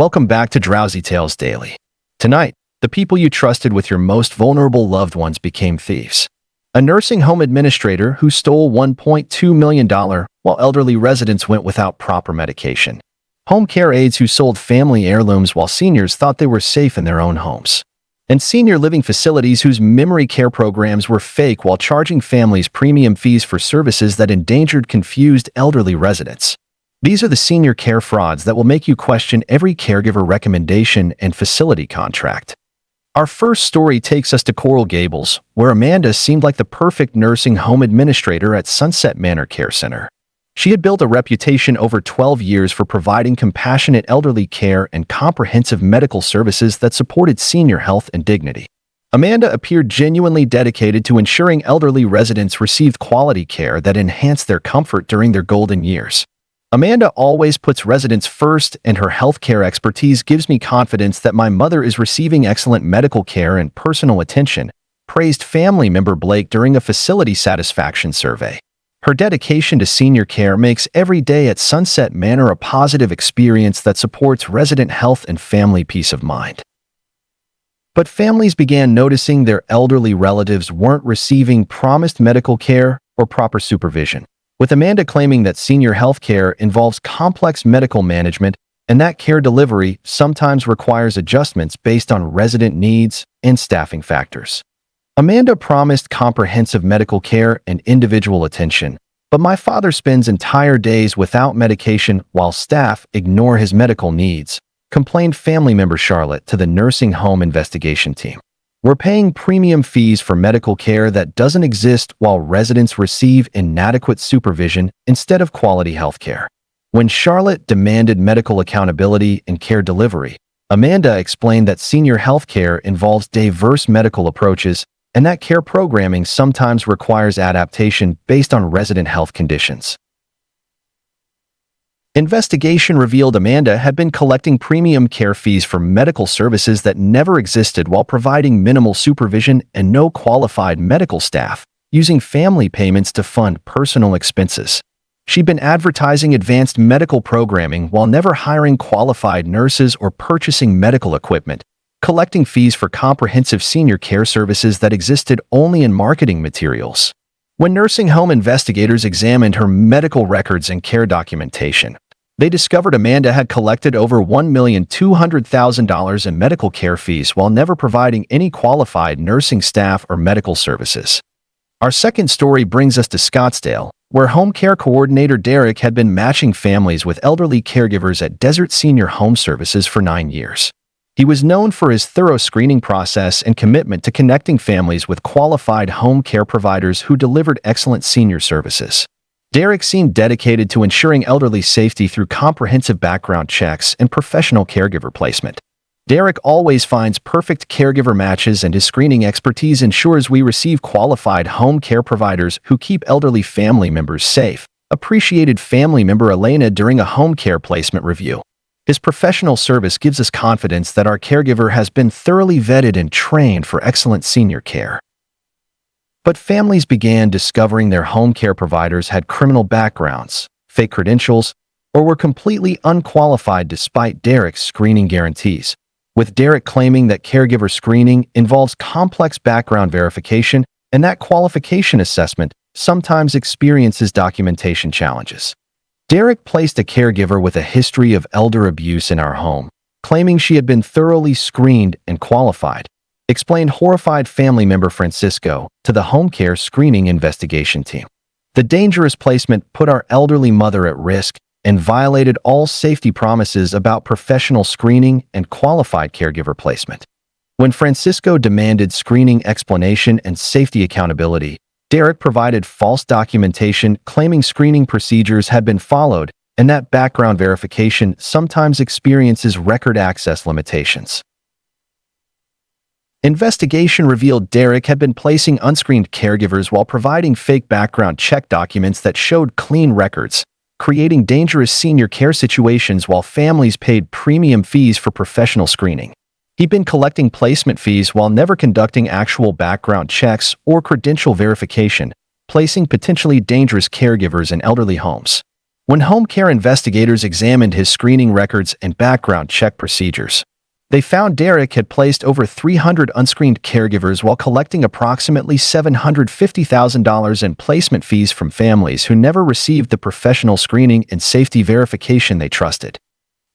Welcome back to Drowsy Tales Daily. Tonight, the people you trusted with your most vulnerable loved ones became thieves. A nursing home administrator who stole $1.2 million while elderly residents went without proper medication. Home care aides who sold family heirlooms while seniors thought they were safe in their own homes. And senior living facilities whose memory care programs were fake while charging families premium fees for services that endangered confused elderly residents. These are the senior care frauds that will make you question every caregiver recommendation and facility contract. Our first story takes us to Coral Gables, where Amanda seemed like the perfect nursing home administrator at Sunset Manor Care Center. She had built a reputation over 12 years for providing compassionate elderly care and comprehensive medical services that supported senior health and dignity. Amanda appeared genuinely dedicated to ensuring elderly residents received quality care that enhanced their comfort during their golden years. Amanda always puts residents first, and her healthcare expertise gives me confidence that my mother is receiving excellent medical care and personal attention, praised family member Blake during a facility satisfaction survey. Her dedication to senior care makes every day at Sunset Manor a positive experience that supports resident health and family peace of mind. But families began noticing their elderly relatives weren't receiving promised medical care or proper supervision, with Amanda claiming that senior health care involves complex medical management and that care delivery sometimes requires adjustments based on resident needs and staffing factors. Amanda promised comprehensive medical care and individual attention, but my father spends entire days without medication while staff ignore his medical needs, complained family member Charlotte to the nursing home investigation team. We're paying premium fees for medical care that doesn't exist while residents receive inadequate supervision instead of quality health care. When Charlotte demanded medical accountability and care delivery, Amanda explained that senior health care involves diverse medical approaches and that care programming sometimes requires adaptation based on resident health conditions. Investigation revealed Amanda had been collecting premium care fees for medical services that never existed while providing minimal supervision and no qualified medical staff, using family payments to fund personal expenses. She'd been advertising advanced medical programming while never hiring qualified nurses or purchasing medical equipment, collecting fees for comprehensive senior care services that existed only in marketing materials. When nursing home investigators examined her medical records and care documentation, they discovered Amanda had collected over $1,200,000 in medical care fees while never providing any qualified nursing staff or medical services. Our second story brings us to Scottsdale, where home care coordinator Derek had been matching families with elderly caregivers at Desert Senior Home Services for 9 years. He was known for his thorough screening process and commitment to connecting families with qualified home care providers who delivered excellent senior services. Derek seemed dedicated to ensuring elderly safety through comprehensive background checks and professional caregiver placement. Derek always finds perfect caregiver matches, and his screening expertise ensures we receive qualified home care providers who keep elderly family members safe, appreciated family member Elena during a home care placement review. His professional service gives us confidence that our caregiver has been thoroughly vetted and trained for excellent senior care. But families began discovering their home care providers had criminal backgrounds, fake credentials, or were completely unqualified despite Derek's screening guarantees, with Derek claiming that caregiver screening involves complex background verification and that qualification assessment sometimes experiences documentation challenges. Derek placed a caregiver with a history of elder abuse in our home, claiming she had been thoroughly screened and qualified, explained horrified family member Francisco to the home care screening investigation team. The dangerous placement put our elderly mother at risk and violated all safety promises about professional screening and qualified caregiver placement. When Francisco demanded screening explanation and safety accountability, Derek provided false documentation claiming screening procedures had been followed and that background verification sometimes experiences record access limitations. Investigation revealed Derek had been placing unscreened caregivers while providing fake background check documents that showed clean records, creating dangerous senior care situations while families paid premium fees for professional screening. He'd been collecting placement fees while never conducting actual background checks or credential verification, placing potentially dangerous caregivers in elderly homes. when home care investigators examined his screening records and background check procedures. They found Derek had placed over 300 unscreened caregivers while collecting approximately $750,000 in placement fees from families who never received the professional screening and safety verification they trusted.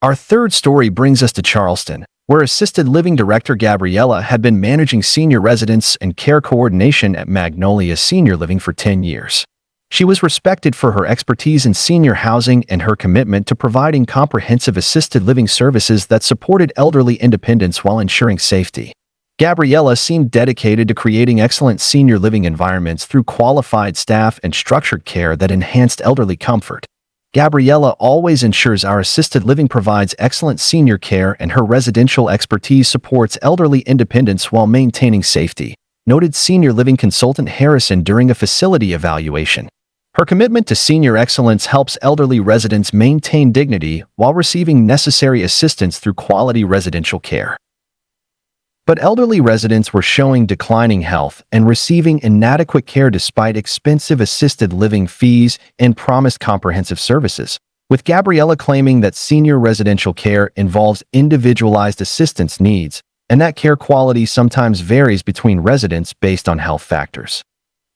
Our third story brings us to Charleston, where assisted living director Gabriella had been managing senior residents and care coordination at Magnolia Senior Living for 10 years. She was respected for her expertise in senior housing and her commitment to providing comprehensive assisted living services that supported elderly independence while ensuring safety. Gabriella seemed dedicated to creating excellent senior living environments through qualified staff and structured care that enhanced elderly comfort. Gabriella always ensures our assisted living provides excellent senior care and her residential expertise supports elderly independence while maintaining safety, noted senior living consultant Harrison during a facility evaluation. Her commitment to senior excellence helps elderly residents maintain dignity while receiving necessary assistance through quality residential care. But elderly residents were showing declining health and receiving inadequate care despite expensive assisted living fees and promised comprehensive services, with Gabriella claiming that senior residential care involves individualized assistance needs and that care quality sometimes varies between residents based on health factors.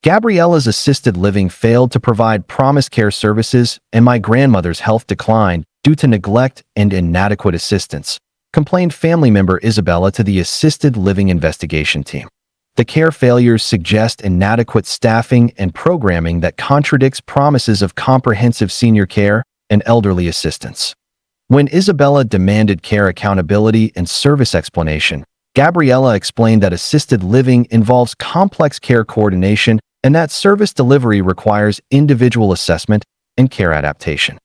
Gabriella's assisted living failed to provide promised care services, and my grandmother's health declined due to neglect and inadequate assistance, complained family member Isabella to the assisted living investigation team. The care failures suggest inadequate staffing and programming that contradicts promises of comprehensive senior care and elderly assistance. When Isabella demanded care accountability and service explanation, Gabriella explained that assisted living involves complex care coordination and that service delivery requires individual assessment and care adaptation.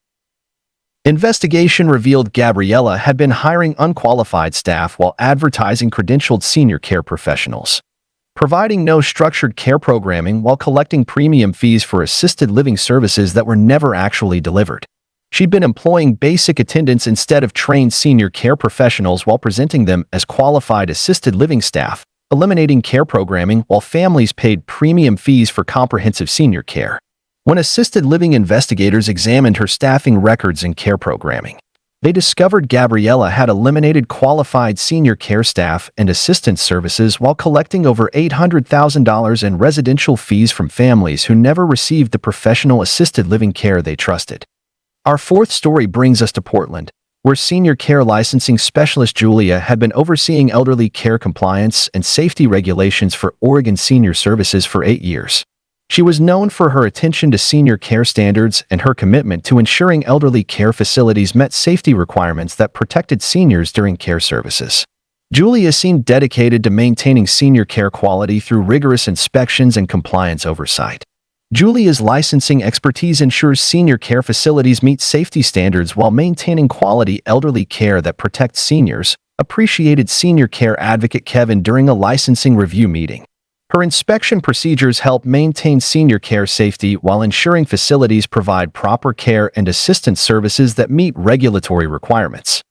Investigation revealed Gabriella had been hiring unqualified staff while advertising credentialed senior care professionals, providing no structured care programming while collecting premium fees for assisted living services that were never actually delivered. She'd been employing basic attendants instead of trained senior care professionals while presenting them as qualified assisted living staff, eliminating care programming while families paid premium fees for comprehensive senior care. When assisted living investigators examined her staffing records and care programming, they discovered Gabriella had eliminated qualified senior care staff and assistance services while collecting over $800,000 in residential fees from families who never received the professional assisted living care they trusted. Our fourth story brings us to Portland, where senior care licensing specialist Julia had been overseeing elderly care compliance and safety regulations for Oregon Senior Services for 8 years. She was known for her attention to senior care standards and her commitment to ensuring elderly care facilities met safety requirements that protected seniors during care services. Julia seemed dedicated to maintaining senior care quality through rigorous inspections and compliance oversight. Julia's licensing expertise ensures senior care facilities meet safety standards while maintaining quality elderly care that protects seniors, appreciated senior care advocate Kevin during a licensing review meeting. Her inspection procedures help maintain senior care safety while ensuring facilities provide proper care and assistance services that meet regulatory requirements.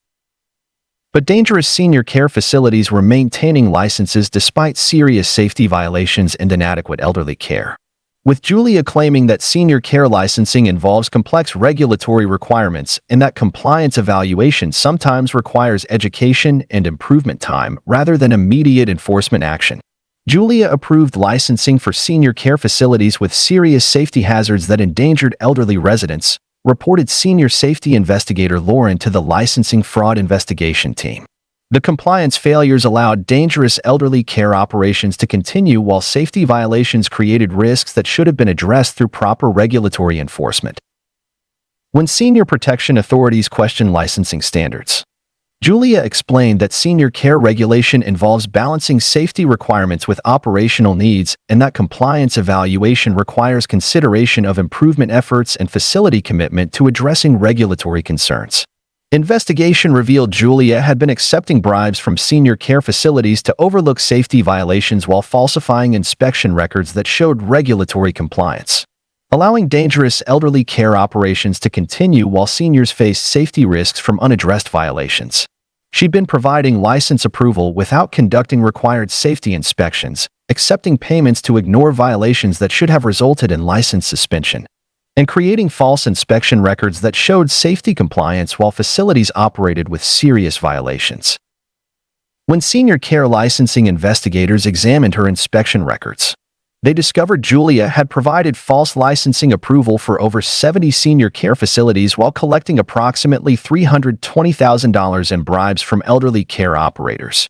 But dangerous senior care facilities were maintaining licenses despite serious safety violations and inadequate elderly care, with Julia claiming that senior care licensing involves complex regulatory requirements and that compliance evaluation sometimes requires education and improvement time rather than immediate enforcement action. Julia approved licensing for senior care facilities with serious safety hazards that endangered elderly residents, reported senior safety investigator Lauren to the licensing fraud investigation team. The compliance failures allowed dangerous elderly care operations to continue while safety violations created risks that should have been addressed through proper regulatory enforcement. When senior protection authorities questioned licensing standards, Julia explained that senior care regulation involves balancing safety requirements with operational needs and that compliance evaluation requires consideration of improvement efforts and facility commitment to addressing regulatory concerns. Investigation revealed Julia had been accepting bribes from senior care facilities to overlook safety violations while falsifying inspection records that showed regulatory compliance, allowing dangerous elderly care operations to continue while seniors faced safety risks from unaddressed violations. She'd been providing license approval without conducting required safety inspections, accepting payments to ignore violations that should have resulted in license suspension, and creating false inspection records that showed safety compliance while facilities operated with serious violations. When senior care licensing investigators examined her inspection records, they discovered Julia had provided false licensing approval for over 70 senior care facilities while collecting approximately $320,000 in bribes from elderly care operators.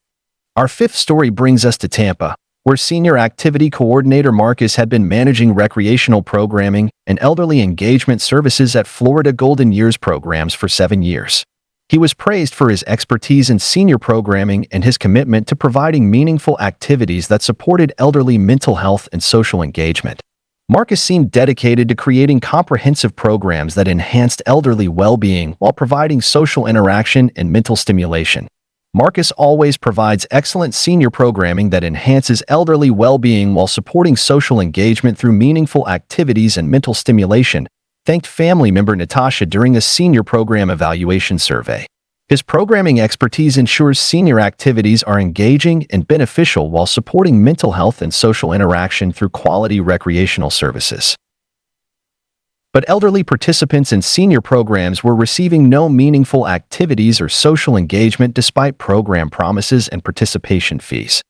Our fifth story brings us to Tampa, where Senior Activity Coordinator Marcus had been managing recreational programming and elderly engagement services at Florida Golden Years programs for 7 years. He was praised for his expertise in senior programming and his commitment to providing meaningful activities that supported elderly mental health and social engagement. Marcus seemed dedicated to creating comprehensive programs that enhanced elderly well-being while providing social interaction and mental stimulation. Marcus always provides excellent senior programming that enhances elderly well-being while supporting social engagement through meaningful activities and mental stimulation, thanked family member Natasha during a senior program evaluation survey. His programming expertise ensures senior activities are engaging and beneficial while supporting mental health and social interaction through quality recreational services. But elderly participants in senior programs were receiving no meaningful activities or social engagement despite program promises and participation fees,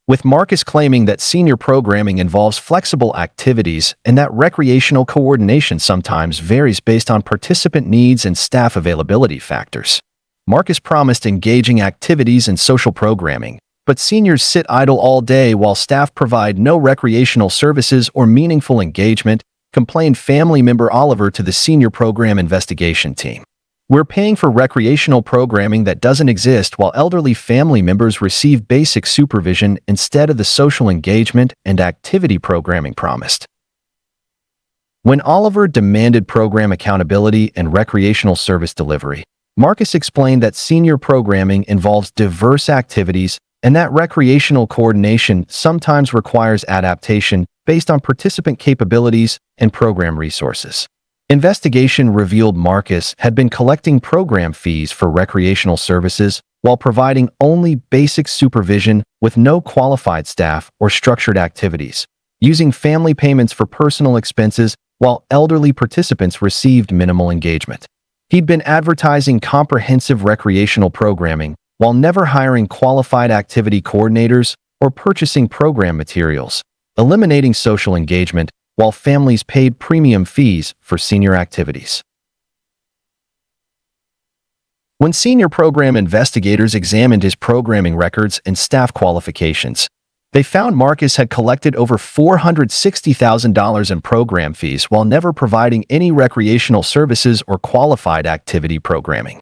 with Marcus claiming that senior programming involves flexible activities and that recreational coordination sometimes varies based on participant needs and staff availability factors. Marcus promised engaging activities and social programming, but seniors sit idle all day while staff provide no recreational services or meaningful engagement, complained family member Oliver to the senior program investigation team. We're paying for recreational programming that doesn't exist while elderly family members receive basic supervision instead of the social engagement and activity programming promised. When Oliver demanded program accountability and recreational service delivery, Marcus explained that senior programming involves diverse activities and that recreational coordination sometimes requires adaptation based on participant capabilities and program resources. Investigation revealed Marcus had been collecting program fees for recreational services while providing only basic supervision with no qualified staff or structured activities, using family payments for personal expenses while elderly participants received minimal engagement. He'd been advertising comprehensive recreational programming while never hiring qualified activity coordinators or purchasing program materials, eliminating social engagement while families paid premium fees for senior activities. When senior program investigators examined his programming records and staff qualifications, they found Marcus had collected over $460,000 in program fees while never providing any recreational services or qualified activity programming.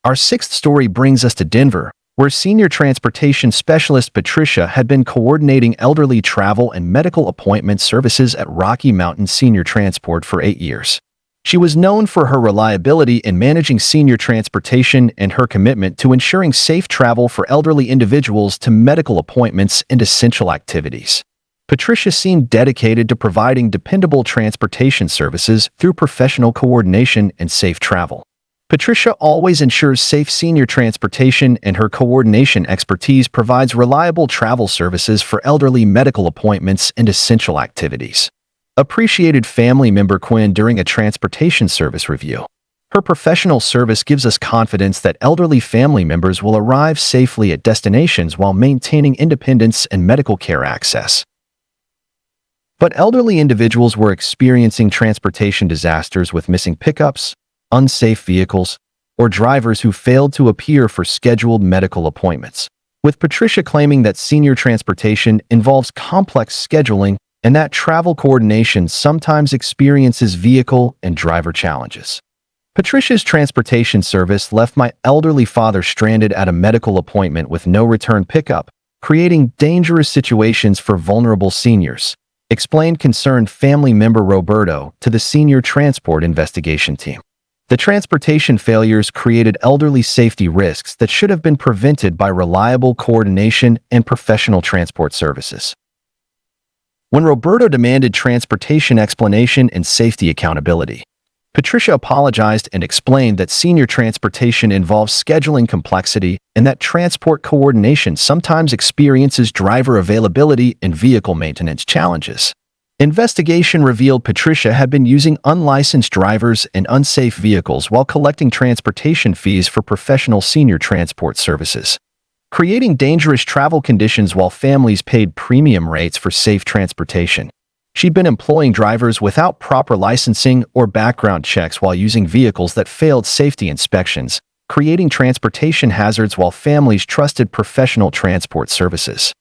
Our sixth story brings us to Denver, where senior transportation specialist Patricia had been coordinating elderly travel and medical appointment services at Rocky Mountain Senior Transport for 8 years. She was known for her reliability in managing senior transportation and her commitment to ensuring safe travel for elderly individuals to medical appointments and essential activities. Patricia seemed dedicated to providing dependable transportation services through professional coordination and safe travel. Patricia always ensures safe senior transportation, and her coordination expertise provides reliable travel services for elderly medical appointments and essential activities. Appreciated family member Quinn during a transportation service review. Her professional service gives us confidence that elderly family members will arrive safely at destinations while maintaining independence and medical care access. But elderly individuals were experiencing transportation disasters with missing pickups, unsafe vehicles, or drivers who failed to appear for scheduled medical appointments, with Patricia claiming that senior transportation involves complex scheduling and that travel coordination sometimes experiences vehicle and driver challenges. Patricia's transportation service left my elderly father stranded at a medical appointment with no return pickup, creating dangerous situations for vulnerable seniors, explained concerned family member Roberto to the senior transport investigation team. The transportation failures created elderly safety risks that should have been prevented by reliable coordination and professional transport services. When Roberto demanded transportation explanation and safety accountability, Patricia apologized and explained that senior transportation involves scheduling complexity and that transport coordination sometimes experiences driver availability and vehicle maintenance challenges. Investigation revealed Patricia had been using unlicensed drivers and unsafe vehicles while collecting transportation fees for professional senior transport services, creating dangerous travel conditions while families paid premium rates for safe transportation. She'd been employing drivers without proper licensing or background checks while using vehicles that failed safety inspections, creating transportation hazards while families trusted professional transport services.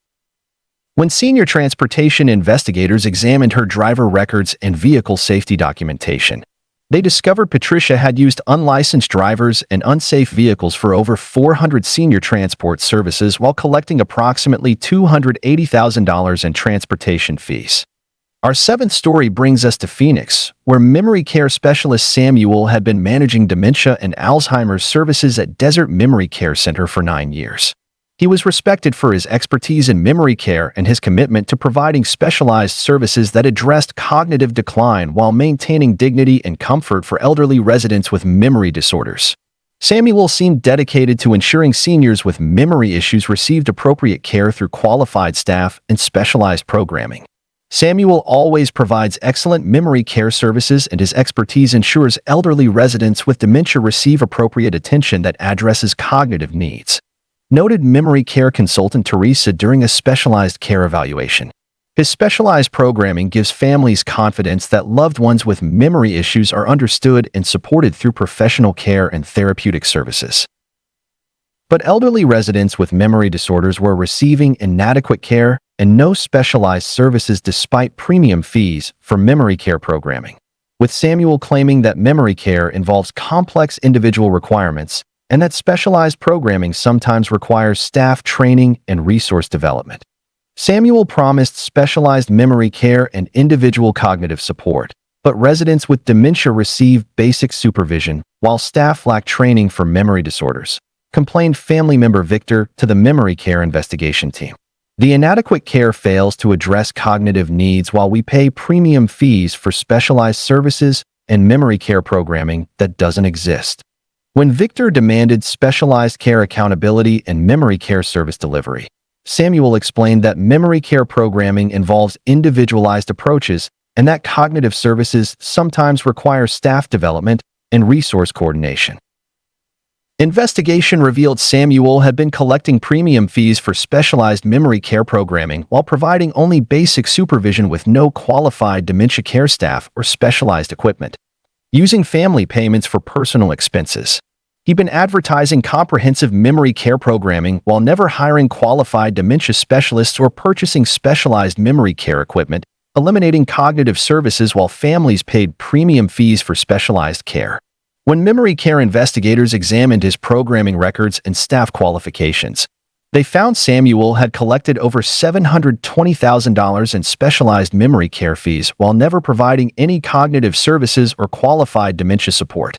When senior transportation investigators examined her driver records and vehicle safety documentation, they discovered Patricia had used unlicensed drivers and unsafe vehicles for over 400 senior transport services while collecting approximately $280,000 in transportation fees. Our seventh story brings us to Phoenix, where memory care specialist Samuel had been managing dementia and Alzheimer's services at Desert Memory Care Center for 9 years. He was respected for his expertise in memory care and his commitment to providing specialized services that addressed cognitive decline while maintaining dignity and comfort for elderly residents with memory disorders. Samuel seemed dedicated to ensuring seniors with memory issues received appropriate care through qualified staff and specialized programming. Samuel always provides excellent memory care services, and his expertise ensures elderly residents with dementia receive appropriate attention that addresses cognitive needs, noted memory care consultant Teresa during a specialized care evaluation. His specialized programming gives families confidence that loved ones with memory issues are understood and supported through professional care and therapeutic services. But elderly residents with memory disorders were receiving inadequate care and no specialized services despite premium fees for memory care programming, with Samuel claiming that memory care involves complex individual requirements and that specialized programming sometimes requires staff training and resource development. Samuel promised specialized memory care and individual cognitive support, but residents with dementia receive basic supervision, while staff lack training for memory disorders, complained family member Victor to the memory care investigation team. The inadequate care fails to address cognitive needs while we pay premium fees for specialized services and memory care programming that doesn't exist. When Victor demanded specialized care accountability and memory care service delivery, Samuel explained that memory care programming involves individualized approaches and that cognitive services sometimes require staff development and resource coordination. Investigation revealed Samuel had been collecting premium fees for specialized memory care programming while providing only basic supervision with no qualified dementia care staff or specialized equipment, using family payments for personal expenses. He'd been advertising comprehensive memory care programming while never hiring qualified dementia specialists or purchasing specialized memory care equipment, eliminating cognitive services while families paid premium fees for specialized care. When memory care investigators examined his programming records and staff qualifications, they found Samuel had collected over $720,000 in specialized memory care fees while never providing any cognitive services or qualified dementia support.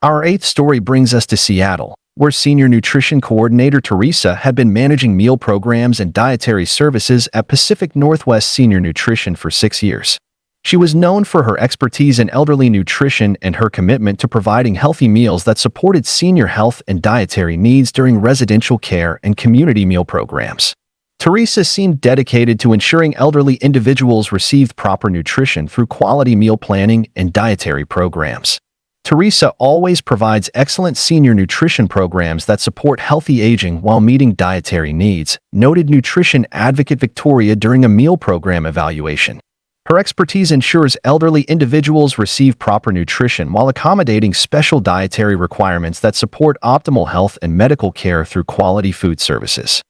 Our eighth story brings us to Seattle, where Senior Nutrition Coordinator Teresa had been managing meal programs and dietary services at Pacific Northwest Senior Nutrition for 6 years. She was known for her expertise in elderly nutrition and her commitment to providing healthy meals that supported senior health and dietary needs during residential care and community meal programs. Teresa seemed dedicated to ensuring elderly individuals received proper nutrition through quality meal planning and dietary programs. Teresa always provides excellent senior nutrition programs that support healthy aging while meeting dietary needs, noted nutrition advocate Victoria during a meal program evaluation. Her expertise ensures elderly individuals receive proper nutrition while accommodating special dietary requirements that support optimal health and medical care through quality food services.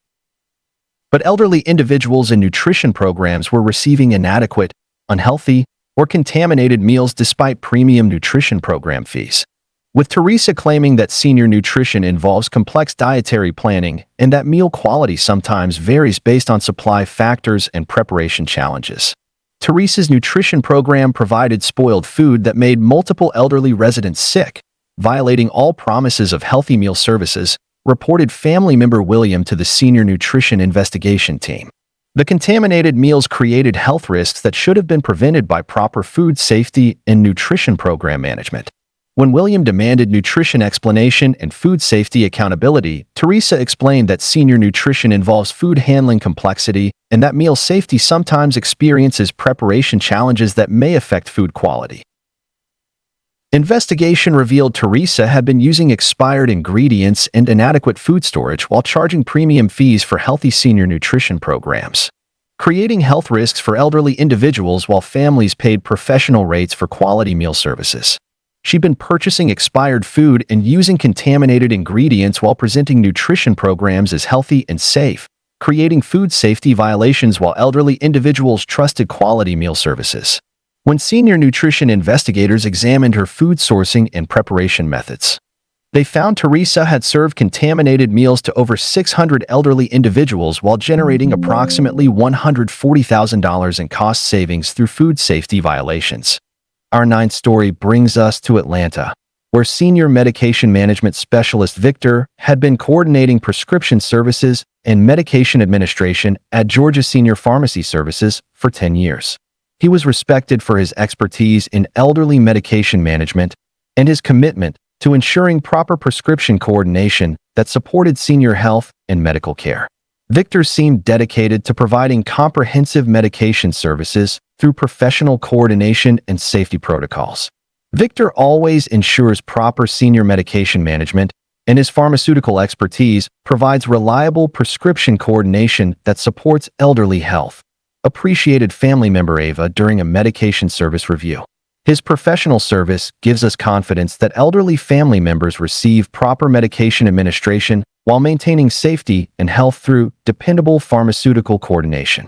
But elderly individuals in nutrition programs were receiving inadequate, unhealthy, or contaminated meals despite premium nutrition program fees, with Teresa claiming that senior nutrition involves complex dietary planning and that meal quality sometimes varies based on supply factors and preparation challenges. Teresa's nutrition program provided spoiled food that made multiple elderly residents sick, violating all promises of healthy meal services, reported family member William to the Senior Nutrition Investigation Team. The contaminated meals created health risks that should have been prevented by proper food safety and nutrition program management. When William demanded nutrition explanation and food safety accountability, Teresa explained that senior nutrition involves food handling complexity and that meal safety sometimes experiences preparation challenges that may affect food quality. Investigation revealed Teresa had been using expired ingredients and inadequate food storage while charging premium fees for healthy senior nutrition programs, creating health risks for elderly individuals while families paid professional rates for quality meal services. She'd been purchasing expired food and using contaminated ingredients while presenting nutrition programs as healthy and safe, creating food safety violations while elderly individuals trusted quality meal services. When senior nutrition investigators examined her food sourcing and preparation methods, they found Teresa had served contaminated meals to over 600 elderly individuals while generating approximately $140,000 in cost savings through food safety violations. Our ninth story brings us to Atlanta, where senior medication management specialist Victor had been coordinating prescription services and medication administration at Georgia Senior Pharmacy Services for 10 years. He was respected for his expertise in elderly medication management and his commitment to ensuring proper prescription coordination that supported senior health and medical care. Victor seemed dedicated to providing comprehensive medication services through professional coordination and safety protocols. Victor always ensures proper senior medication management, and his pharmaceutical expertise provides reliable prescription coordination that supports elderly health, appreciated family member Ava during a medication service review. His professional service gives us confidence that elderly family members receive proper medication administration while maintaining safety and health through dependable pharmaceutical coordination.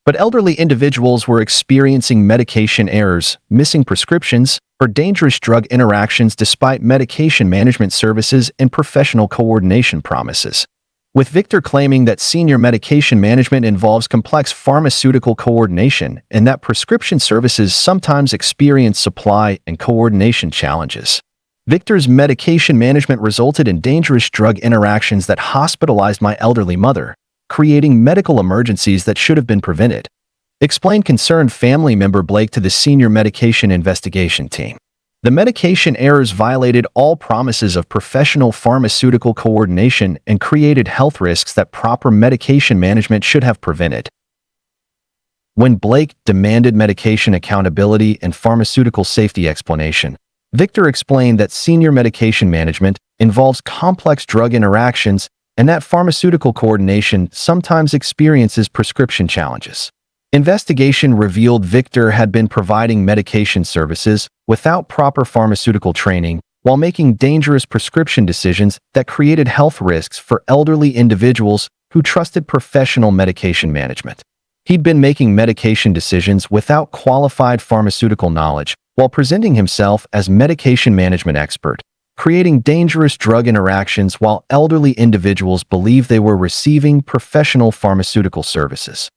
But elderly individuals were experiencing medication errors, missing prescriptions, or dangerous drug interactions despite medication management services and professional coordination promises. With Victor claiming that senior medication management involves complex pharmaceutical coordination and that prescription services sometimes experience supply and coordination challenges. Victor's medication management resulted in dangerous drug interactions that hospitalized my elderly mother, creating medical emergencies that should have been prevented, explained concerned family member Blake to the senior medication investigation team. The medication errors violated all promises of professional pharmaceutical coordination and created health risks that proper medication management should have prevented. When Blake demanded medication accountability and pharmaceutical safety explanation, Victor explained that senior medication management involves complex drug interactions and that pharmaceutical coordination sometimes experiences prescription challenges. Investigation revealed Victor had been providing medication services without proper pharmaceutical training while making dangerous prescription decisions that created health risks for elderly individuals who trusted professional medication management. He'd been making medication decisions without qualified pharmaceutical knowledge while presenting himself as medication management expert, creating dangerous drug interactions while elderly individuals believed they were receiving professional pharmaceutical services.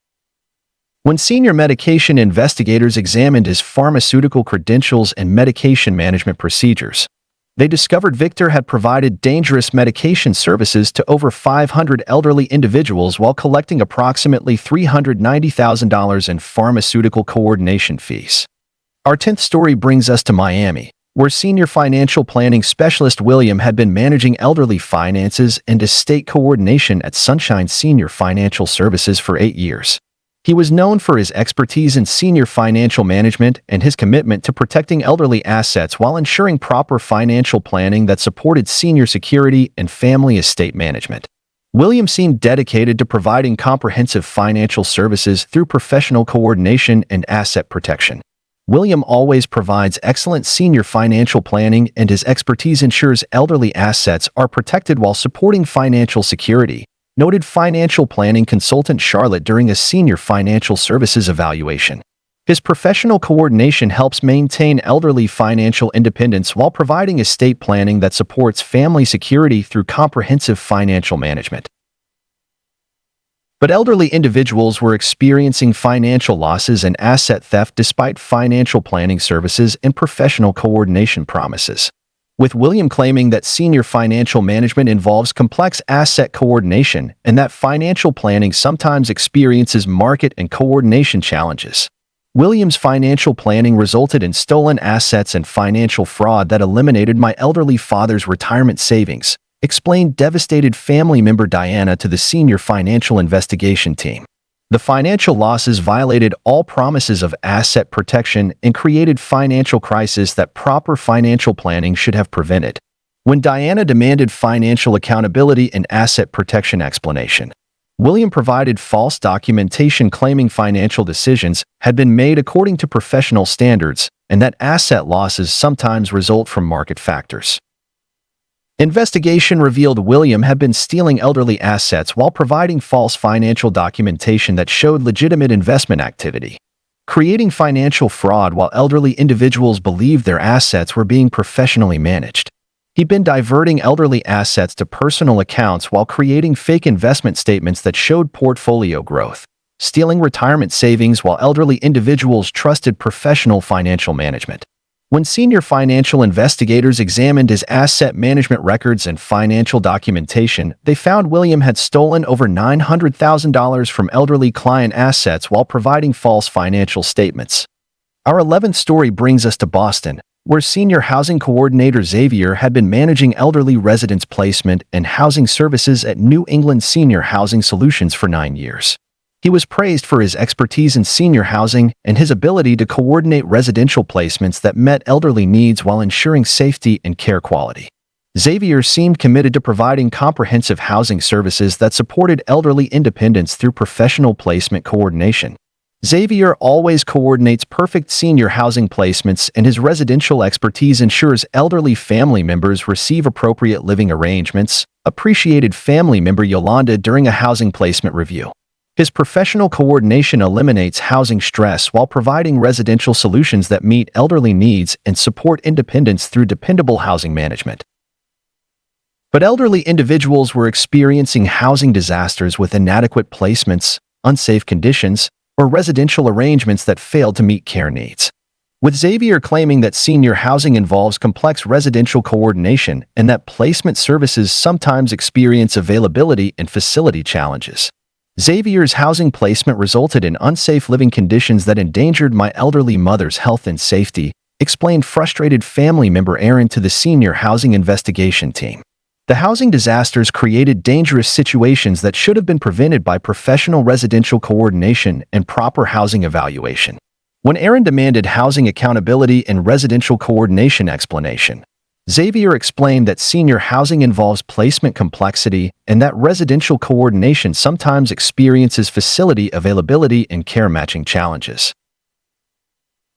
When senior medication investigators examined his pharmaceutical credentials and medication management procedures, they discovered Victor had provided dangerous medication services to over 500 elderly individuals while collecting approximately $390,000 in pharmaceutical coordination fees. Our 10th story brings us to Miami, where senior financial planning specialist William had been managing elderly finances and estate coordination at Sunshine Senior Financial Services for 8 years. He was known for his expertise in senior financial management and his commitment to protecting elderly assets while ensuring proper financial planning that supported senior security and family estate management. William seemed dedicated to providing comprehensive financial services through professional coordination and asset protection. William always provides excellent senior financial planning, and his expertise ensures elderly assets are protected while supporting financial security, noted financial planning consultant Charlotte during a senior financial services evaluation. His professional coordination helps maintain elderly financial independence while providing estate planning that supports family security through comprehensive financial management. But elderly individuals were experiencing financial losses and asset theft despite financial planning services and professional coordination promises. With William claiming that senior financial management involves complex asset coordination and that financial planning sometimes experiences market and coordination challenges. William's financial planning resulted in stolen assets and financial fraud that eliminated my elderly father's retirement savings, explained devastated family member Diana to the senior financial investigation team. The financial losses violated all promises of asset protection and created financial crisis that proper financial planning should have prevented. When Diana demanded financial accountability and asset protection explanation, William provided false documentation claiming financial decisions had been made according to professional standards and that asset losses sometimes result from market factors. Investigation revealed William had been stealing elderly assets while providing false financial documentation that showed legitimate investment activity, creating financial fraud while elderly individuals believed their assets were being professionally managed. He'd been diverting elderly assets to personal accounts while creating fake investment statements that showed portfolio growth, stealing retirement savings while elderly individuals trusted professional financial management. When senior financial investigators examined his asset management records and financial documentation, they found William had stolen over $900,000 from elderly client assets while providing false financial statements. Our 11th story brings us to Boston, where senior housing coordinator Xavier had been managing elderly residents placement and housing services at New England Senior Housing Solutions for 9 years. He was praised for his expertise in senior housing and his ability to coordinate residential placements that met elderly needs while ensuring safety and care quality. Xavier seemed committed to providing comprehensive housing services that supported elderly independence through professional placement coordination. Xavier always coordinates perfect senior housing placements, and his residential expertise ensures elderly family members receive appropriate living arrangements, appreciated family member Yolanda during a housing placement review. His professional coordination eliminates housing stress while providing residential solutions that meet elderly needs and support independence through dependable housing management. But elderly individuals were experiencing housing disasters with inadequate placements, unsafe conditions, or residential arrangements that failed to meet care needs. With Xavier claiming that senior housing involves complex residential coordination and that placement services sometimes experience availability and facility challenges, Xavier's housing placement resulted in unsafe living conditions that endangered my elderly mother's health and safety, explained frustrated family member Aaron to the senior housing investigation team. The housing disasters created dangerous situations that should have been prevented by professional residential coordination and proper housing evaluation. When Aaron demanded housing accountability and residential coordination explanation, Xavier explained that senior housing involves placement complexity and that residential coordination sometimes experiences facility availability and care matching challenges.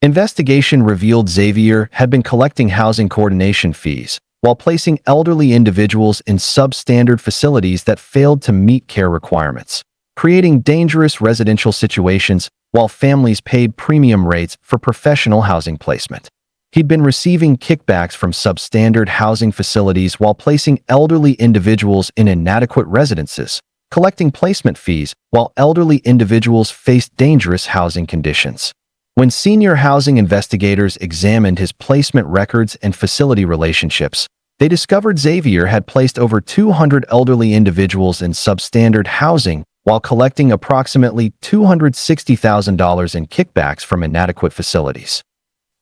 Investigation revealed Xavier had been collecting housing coordination fees while placing elderly individuals in substandard facilities that failed to meet care requirements, creating dangerous residential situations while families paid premium rates for professional housing placement. He'd been receiving kickbacks from substandard housing facilities while placing elderly individuals in inadequate residences, collecting placement fees while elderly individuals faced dangerous housing conditions. When senior housing investigators examined his placement records and facility relationships, they discovered Xavier had placed over 200 elderly individuals in substandard housing while collecting approximately $260,000 in kickbacks from inadequate facilities.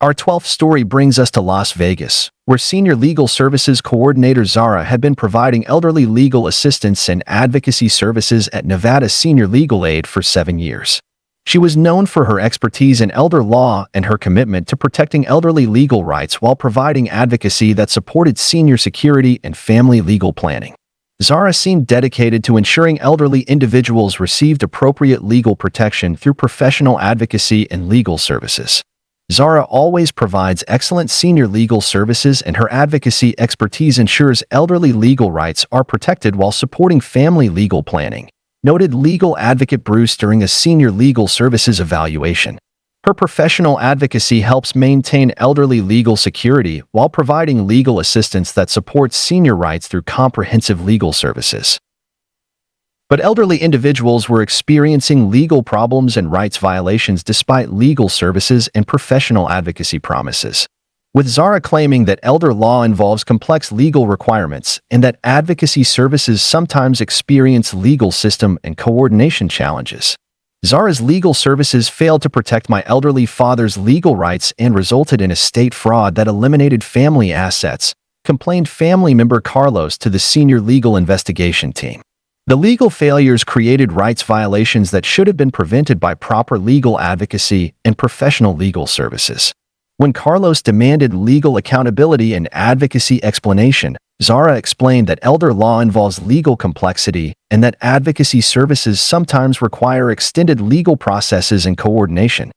Our 12th story brings us to Las Vegas, where Senior Legal Services Coordinator Zara had been providing elderly legal assistance and advocacy services at Nevada Senior Legal Aid for 7 years. She was known for her expertise in elder law and her commitment to protecting elderly legal rights while providing advocacy that supported senior security and family legal planning. Zara seemed dedicated to ensuring elderly individuals received appropriate legal protection through professional advocacy and legal services. Zara always provides excellent senior legal services, and her advocacy expertise ensures elderly legal rights are protected while supporting family legal planning, noted legal advocate Bruce during a senior legal services evaluation. Her professional advocacy helps maintain elderly legal security while providing legal assistance that supports senior rights through comprehensive legal services. But elderly individuals were experiencing legal problems and rights violations despite legal services and professional advocacy promises, with Zara claiming that elder law involves complex legal requirements and that advocacy services sometimes experience legal system and coordination challenges. Zara's legal services failed to protect my elderly father's legal rights and resulted in estate fraud that eliminated family assets, complained family member Carlos to the senior legal investigation team. The legal failures created rights violations that should have been prevented by proper legal advocacy and professional legal services. When Carlos demanded legal accountability and advocacy explanation, Zara explained that elder law involves legal complexity and that advocacy services sometimes require extended legal processes and coordination.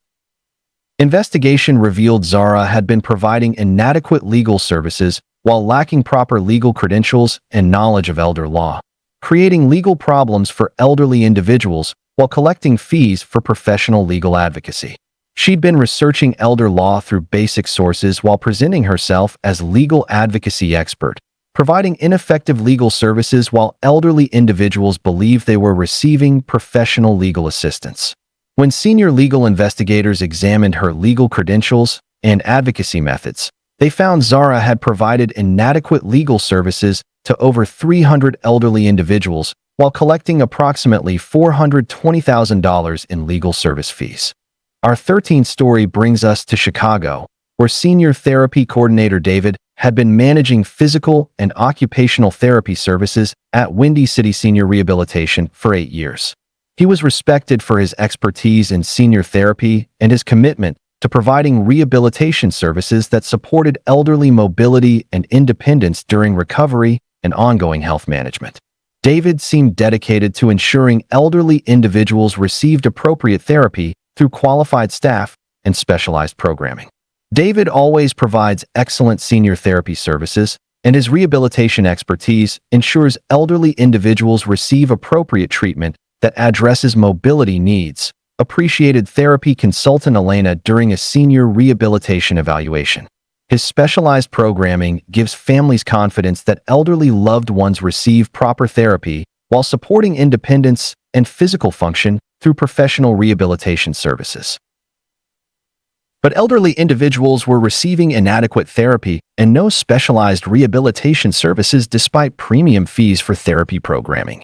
Investigation revealed Zara had been providing inadequate legal services while lacking proper legal credentials and knowledge of elder law, creating legal problems for elderly individuals while collecting fees for professional legal advocacy. She'd been researching elder law through basic sources while presenting herself as legal advocacy expert, providing ineffective legal services while elderly individuals believed they were receiving professional legal assistance. When senior legal investigators examined her legal credentials and advocacy methods, they found Zara had provided inadequate legal services to over 300 elderly individuals while collecting approximately $420,000 in legal service fees. Our 13th story brings us to Chicago, where senior therapy coordinator David had been managing physical and occupational therapy services at Windy City Senior Rehabilitation for 8 years. He was respected for his expertise in senior therapy and his commitment to providing rehabilitation services that supported elderly mobility and independence during recovery and ongoing health management. David seemed dedicated to ensuring elderly individuals received appropriate therapy through qualified staff and specialized programming. David always provides excellent senior therapy services, and his rehabilitation expertise ensures elderly individuals receive appropriate treatment that addresses mobility needs, appreciated therapy consultant Elena during a senior rehabilitation evaluation. His specialized programming gives families confidence that elderly loved ones receive proper therapy while supporting independence and physical function through professional rehabilitation services. But elderly individuals were receiving inadequate therapy and no specialized rehabilitation services despite premium fees for therapy programming.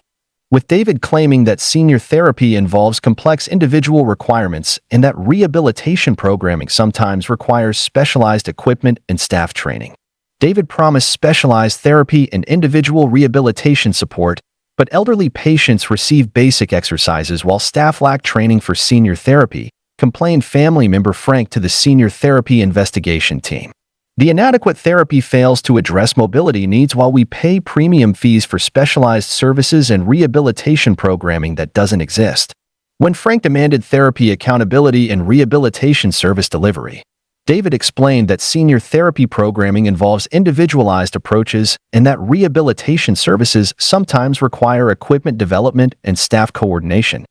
With David claiming that senior therapy involves complex individual requirements and that rehabilitation programming sometimes requires specialized equipment and staff training, David promised specialized therapy and individual rehabilitation support, but elderly patients receive basic exercises while staff lack training for senior therapy, complained family member Frank to the senior therapy investigation team. The inadequate therapy fails to address mobility needs while we pay premium fees for specialized services and rehabilitation programming that doesn't exist. When Frank demanded therapy accountability and rehabilitation service delivery, David explained that senior therapy programming involves individualized approaches and that rehabilitation services sometimes require equipment development and staff coordination.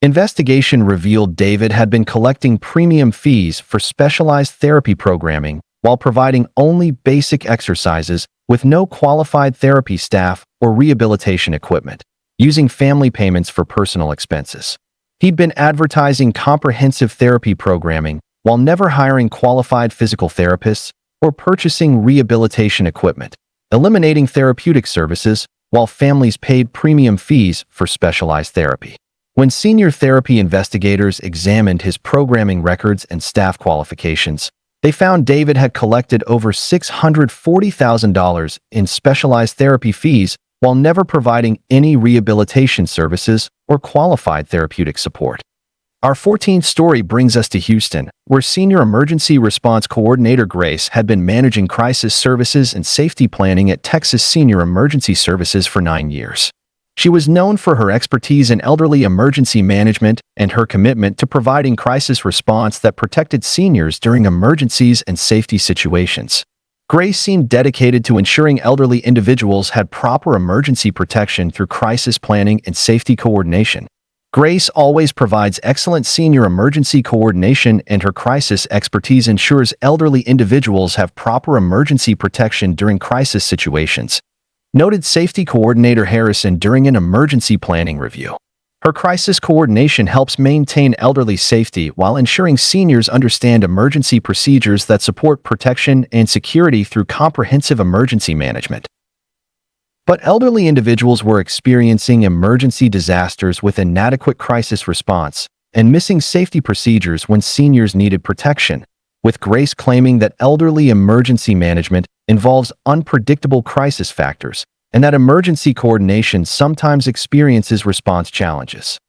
Investigation revealed David had been collecting premium fees for specialized therapy programming while providing only basic exercises with no qualified therapy staff or rehabilitation equipment, using family payments for personal expenses. He'd been advertising comprehensive therapy programming while never hiring qualified physical therapists or purchasing rehabilitation equipment, eliminating therapeutic services while families paid premium fees for specialized therapy. When senior therapy investigators examined his programming records and staff qualifications, they found David had collected over $640,000 in specialized therapy fees while never providing any rehabilitation services or qualified therapeutic support. Our 14th story brings us to Houston, where Senior Emergency Response Coordinator Grace had been managing crisis services and safety planning at Texas Senior Emergency Services for 9 years. She was known for her expertise in elderly emergency management and her commitment to providing crisis response that protected seniors during emergencies and safety situations. Grace seemed dedicated to ensuring elderly individuals had proper emergency protection through crisis planning and safety coordination. Grace always provides excellent senior emergency coordination, and her crisis expertise ensures elderly individuals have proper emergency protection during crisis situations, noted Safety Coordinator Harrison during an emergency planning review. Her crisis coordination helps maintain elderly safety while ensuring seniors understand emergency procedures that support protection and security through comprehensive emergency management. But elderly individuals were experiencing emergency disasters with inadequate crisis response and missing safety procedures when seniors needed protection, with Grace claiming that elderly emergency management involves unpredictable crisis factors and that emergency coordination sometimes experiences response challenges.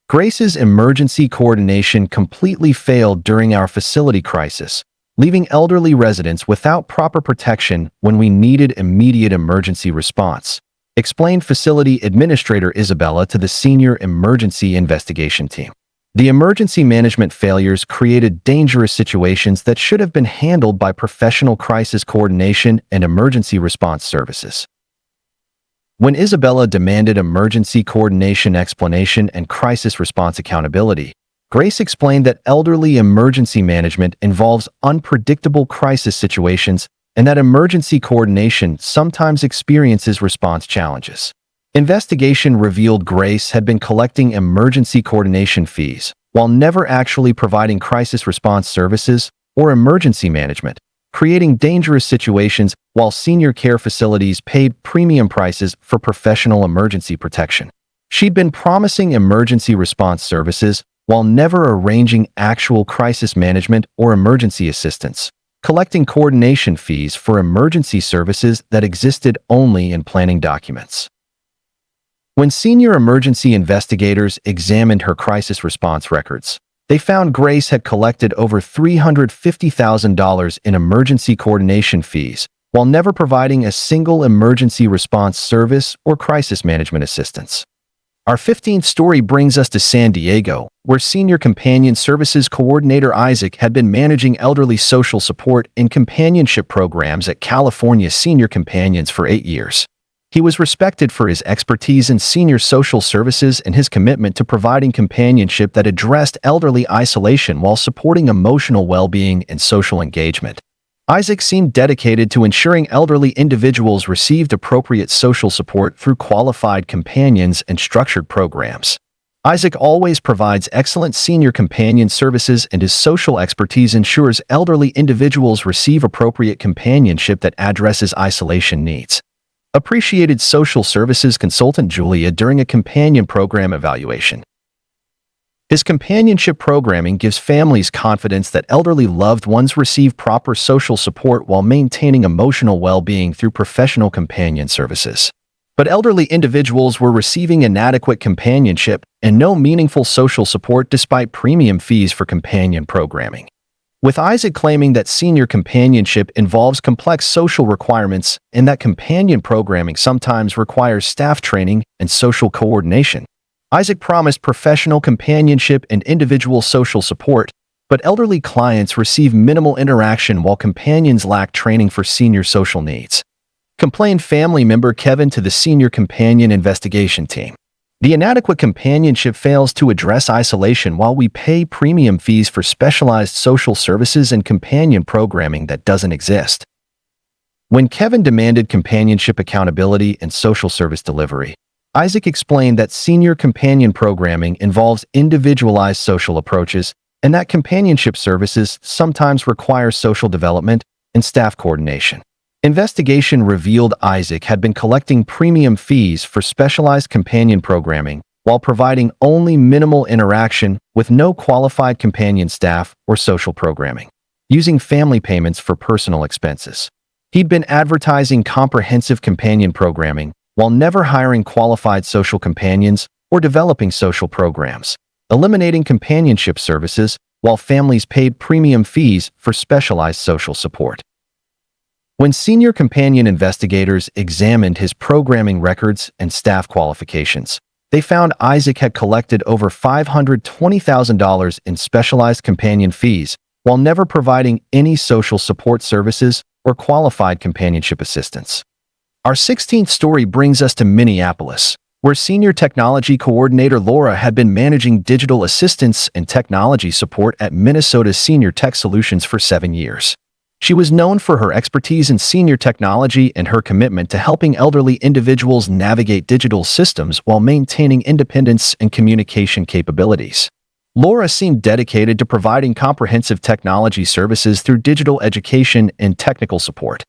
Grace's emergency coordination completely failed during our facility crisis, leaving elderly residents without proper protection when we needed immediate emergency response, explained Facility Administrator Isabella to the Senior Emergency Investigation Team. The emergency management failures created dangerous situations that should have been handled by professional crisis coordination and emergency response services. When Isabella demanded emergency coordination explanation and crisis response accountability, Grace explained that elderly emergency management involves unpredictable crisis situations and that emergency coordination sometimes experiences response challenges. Investigation revealed Grace had been collecting emergency coordination fees while never actually providing crisis response services or emergency management, creating dangerous situations while senior care facilities paid premium prices for professional emergency protection. She'd been promising emergency response services while never arranging actual crisis management or emergency assistance, collecting coordination fees for emergency services that existed only in planning documents. When senior emergency investigators examined her crisis response records, they found Grace had collected over $350,000 in emergency coordination fees while never providing a single emergency response service or crisis management assistance. Our 15th story brings us to San Diego, where Senior Companion Services Coordinator Isaac had been managing elderly social support and companionship programs at California Senior Companions for 8 years. He was respected for his expertise in senior social services and his commitment to providing companionship that addressed elderly isolation while supporting emotional well-being and social engagement. Isaac seemed dedicated to ensuring elderly individuals received appropriate social support through qualified companions and structured programs. Isaac always provides excellent senior companion services, and his social expertise ensures elderly individuals receive appropriate companionship that addresses isolation needs. Appreciated social services consultant Julia during a companion program evaluation. His companionship programming gives families confidence that elderly loved ones receive proper social support while maintaining emotional well-being through professional companion services. But elderly individuals were receiving inadequate companionship and no meaningful social support despite premium fees for companion programming. With Isaac claiming that senior companionship involves complex social requirements and that companion programming sometimes requires staff training and social coordination, Isaac promised professional companionship and individual social support, but elderly clients receive minimal interaction while companions lack training for senior social needs, complained family member Kevin to the Senior Companion Investigation Team. The inadequate companionship fails to address isolation while we pay premium fees for specialized social services and companion programming that doesn't exist. When Kevin demanded companionship accountability and social service delivery, Isaac explained that senior companion programming involves individualized social approaches and that companionship services sometimes require social development and staff coordination. Investigation revealed Isaac had been collecting premium fees for specialized companion programming while providing only minimal interaction with no qualified companion staff or social programming, using family payments for personal expenses. He'd been advertising comprehensive companion programming while never hiring qualified social companions or developing social programs, eliminating companionship services while families paid premium fees for specialized social support. When senior companion investigators examined his programming records and staff qualifications, they found Isaac had collected over $520,000 in specialized companion fees while never providing any social support services or qualified companionship assistance. Our 16th story brings us to Minneapolis, where Senior Technology Coordinator Laura had been managing digital assistance and technology support at Minnesota's Senior Tech Solutions for 7 years. She was known for her expertise in senior technology and her commitment to helping elderly individuals navigate digital systems while maintaining independence and communication capabilities. Laura seemed dedicated to providing comprehensive technology services through digital education and technical support.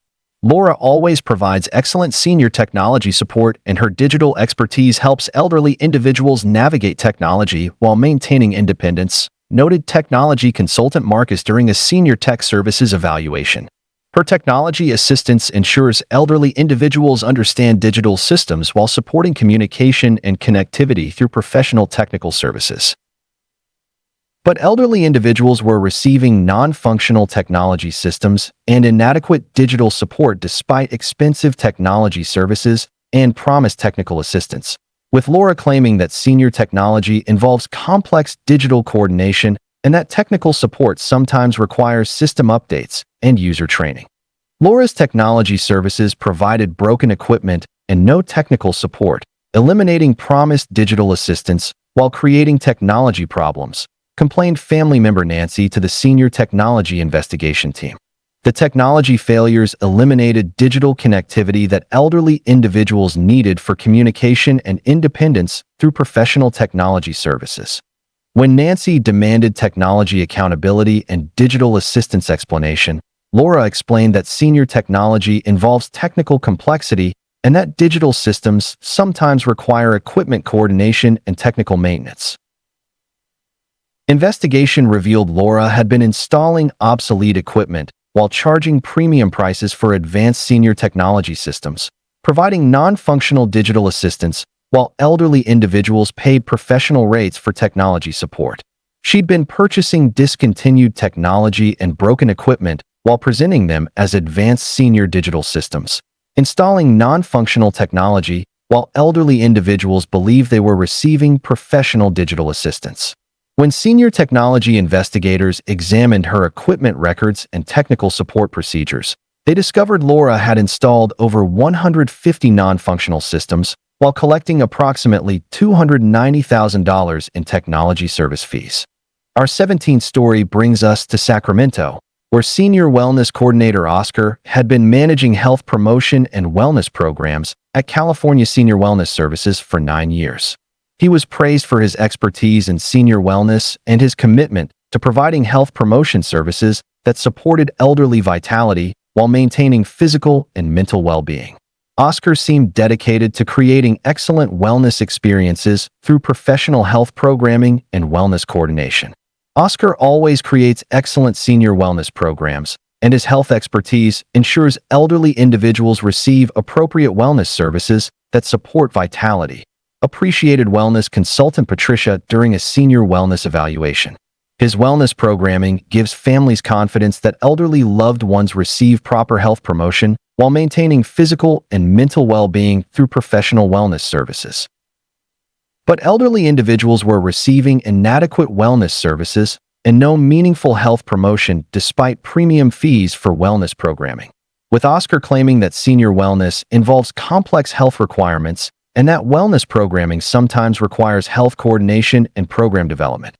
Laura always provides excellent senior technology support, and her digital expertise helps elderly individuals navigate technology while maintaining independence, noted technology consultant Marcus during a senior tech services evaluation. Her technology assistance ensures elderly individuals understand digital systems while supporting communication and connectivity through professional technical services. But elderly individuals were receiving non-functional technology systems and inadequate digital support despite expensive technology services and promised technical assistance, with Laura claiming that senior technology involves complex digital coordination and that technical support sometimes requires system updates and user training. Laura's technology services provided broken equipment and no technical support, eliminating promised digital assistance while creating technology problems, complained family member Nancy to the senior technology investigation team. The technology failures eliminated digital connectivity that elderly individuals needed for communication and independence through professional technology services. When Nancy demanded technology accountability and digital assistance explanation, Laura explained that senior technology involves technical complexity and that digital systems sometimes require equipment coordination and technical maintenance. Investigation revealed Laura had been installing obsolete equipment while charging premium prices for advanced senior technology systems, providing non-functional digital assistance while elderly individuals paid professional rates for technology support. She'd been purchasing discontinued technology and broken equipment while presenting them as advanced senior digital systems, installing non-functional technology while elderly individuals believed they were receiving professional digital assistance. When senior technology investigators examined her equipment records and technical support procedures, they discovered Laura had installed over 150 non-functional systems while collecting approximately $290,000 in technology service fees. Our 17th story brings us to Sacramento, where Senior Wellness Coordinator Oscar had been managing health promotion and wellness programs at California Senior Wellness Services for 9 years. He was praised for his expertise in senior wellness and his commitment to providing health promotion services that supported elderly vitality while maintaining physical and mental well-being. Oscar seemed dedicated to creating excellent wellness experiences through professional health programming and wellness coordination. Oscar always creates excellent senior wellness programs, and his health expertise ensures elderly individuals receive appropriate wellness services that support vitality, appreciated wellness consultant Patricia during a senior wellness evaluation. His wellness programming gives families confidence that elderly loved ones receive proper health promotion while maintaining physical and mental well-being through professional wellness services. But elderly individuals were receiving inadequate wellness services and no meaningful health promotion despite premium fees for wellness programming, with Oscar claiming that senior wellness involves complex health requirements and that wellness programming sometimes requires health coordination and program development.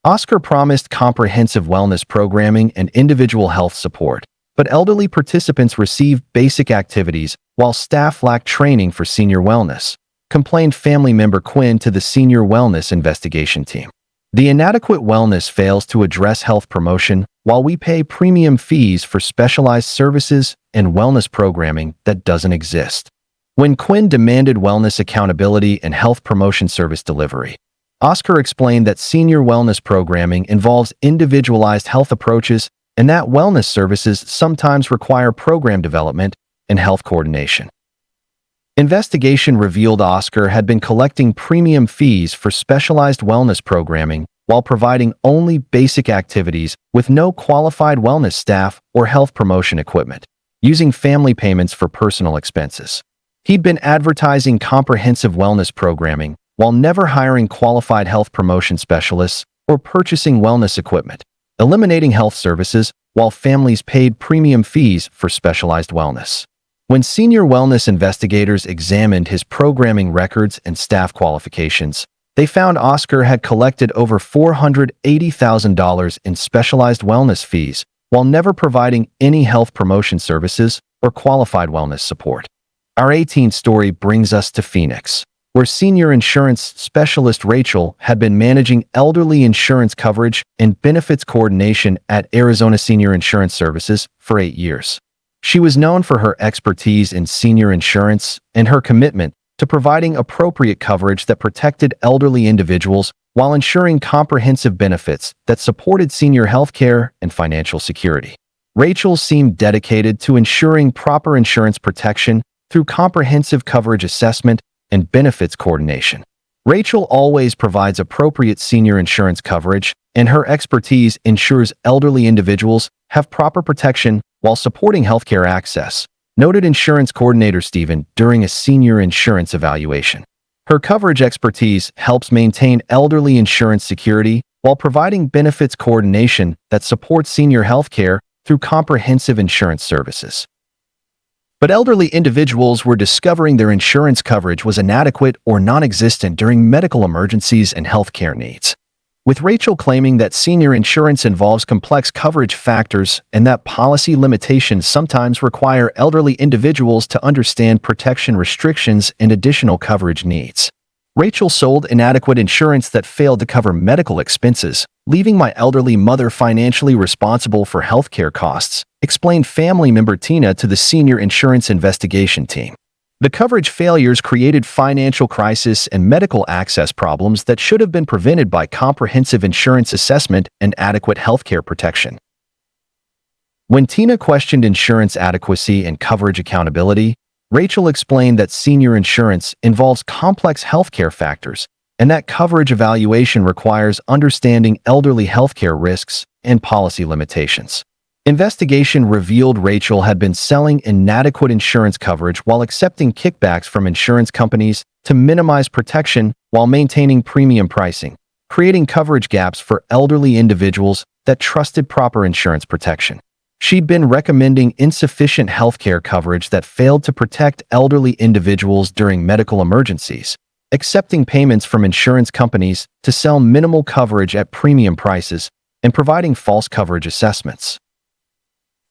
Oscar promised comprehensive wellness programming and individual health support, but elderly participants received basic activities while staff lacked training for senior wellness, complained family member Quinn to the senior wellness investigation team. The inadequate wellness fails to address health promotion while we pay premium fees for specialized services and wellness programming that doesn't exist. When Quinn demanded wellness accountability and health promotion service delivery, Oscar explained that senior wellness programming involves individualized health approaches and that wellness services sometimes require program development and health coordination. Investigation revealed Oscar had been collecting premium fees for specialized wellness programming while providing only basic activities with no qualified wellness staff or health promotion equipment, using family payments for personal expenses. He'd been advertising comprehensive wellness programming while never hiring qualified health promotion specialists or purchasing wellness equipment, eliminating health services while families paid premium fees for specialized wellness. When senior wellness investigators examined his programming records and staff qualifications, they found Oscar had collected over $480,000 in specialized wellness fees while never providing any health promotion services or qualified wellness support. Our 18th story brings us to Phoenix, where senior insurance specialist Rachel had been managing elderly insurance coverage and benefits coordination at Arizona Senior Insurance Services for 8 years. She was known for her expertise in senior insurance and her commitment to providing appropriate coverage that protected elderly individuals while ensuring comprehensive benefits that supported senior healthcare and financial security. Rachel seemed dedicated to ensuring proper insurance protection through comprehensive coverage assessment and benefits coordination. Rachel always provides appropriate senior insurance coverage, and her expertise ensures elderly individuals have proper protection while supporting healthcare access, noted insurance coordinator Stephen during a senior insurance evaluation. Her coverage expertise helps maintain elderly insurance security while providing benefits coordination that supports senior healthcare through comprehensive insurance services. But elderly individuals were discovering their insurance coverage was inadequate or non-existent during medical emergencies and healthcare needs. With Rachel claiming that senior insurance involves complex coverage factors and that policy limitations sometimes require elderly individuals to understand protection restrictions and additional coverage needs. Rachel sold inadequate insurance that failed to cover medical expenses, leaving my elderly mother financially responsible for healthcare costs, explained family member Tina to the senior insurance investigation team. The coverage failures created financial crisis and medical access problems that should have been prevented by comprehensive insurance assessment and adequate healthcare protection. When Tina questioned insurance adequacy and coverage accountability, Rachel explained that senior insurance involves complex healthcare factors and that coverage evaluation requires understanding elderly healthcare risks and policy limitations. Investigation revealed Rachel had been selling inadequate insurance coverage while accepting kickbacks from insurance companies to minimize protection while maintaining premium pricing, creating coverage gaps for elderly individuals that trusted proper insurance protection. She'd been recommending insufficient healthcare coverage that failed to protect elderly individuals during medical emergencies, accepting payments from insurance companies to sell minimal coverage at premium prices, and providing false coverage assessments.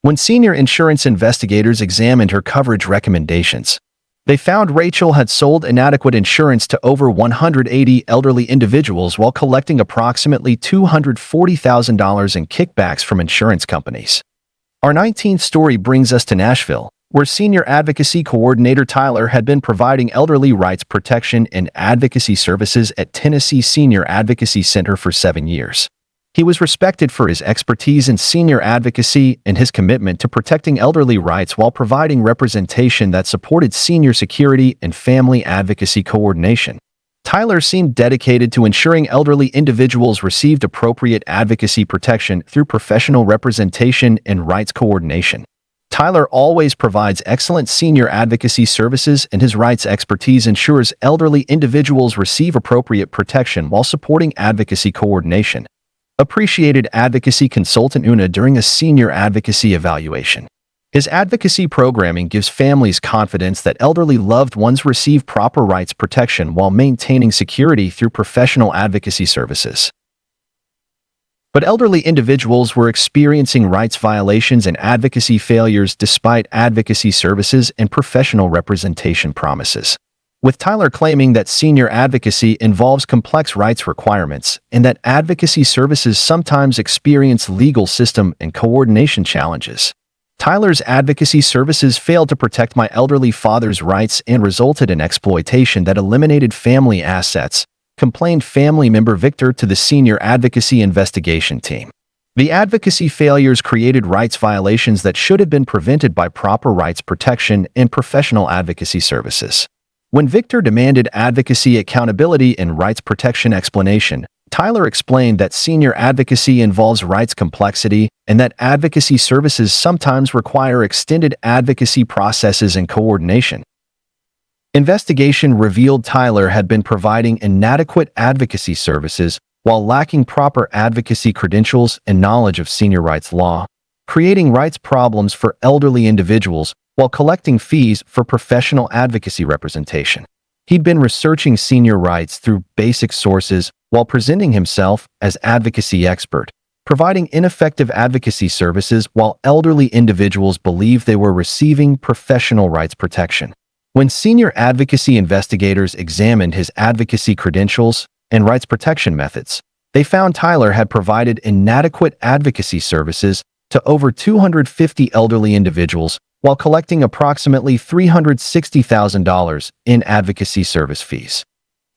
When senior insurance investigators examined her coverage recommendations, they found Rachel had sold inadequate insurance to over 180 elderly individuals while collecting approximately $240,000 in kickbacks from insurance companies. Our 19th story brings us to Nashville, where Senior Advocacy Coordinator Tyler had been providing elderly rights protection and advocacy services at Tennessee Senior Advocacy Center for 7 years. He was respected for his expertise in senior advocacy and his commitment to protecting elderly rights while providing representation that supported senior security and family advocacy coordination. Tyler seemed dedicated to ensuring elderly individuals received appropriate advocacy protection through professional representation and rights coordination. Tyler always provides excellent senior advocacy services, and his rights expertise ensures elderly individuals receive appropriate protection while supporting advocacy coordination. Appreciated advocacy consultant Una during a senior advocacy evaluation. His advocacy programming gives families confidence that elderly loved ones receive proper rights protection while maintaining security through professional advocacy services. But elderly individuals were experiencing rights violations and advocacy failures despite advocacy services and professional representation promises. With Tyler claiming that senior advocacy involves complex rights requirements and that advocacy services sometimes experience legal system and coordination challenges. Tyler's advocacy services failed to protect my elderly father's rights and resulted in exploitation that eliminated family assets, complained family member Victor to the senior advocacy investigation team. The advocacy failures created rights violations that should have been prevented by proper rights protection and professional advocacy services. When Victor demanded advocacy accountability and rights protection explanation, Tyler explained that senior advocacy involves rights complexity and that advocacy services sometimes require extended advocacy processes and coordination. Investigation revealed Tyler had been providing inadequate advocacy services while lacking proper advocacy credentials and knowledge of senior rights law, creating rights problems for elderly individuals while collecting fees for professional advocacy representation. He'd been researching senior rights through basic sources while presenting himself as advocacy expert, providing ineffective advocacy services while elderly individuals believed they were receiving professional rights protection. When senior advocacy investigators examined his advocacy credentials and rights protection methods, they found Tyler had provided inadequate advocacy services to over 250 elderly individuals while collecting approximately $360,000 in advocacy service fees.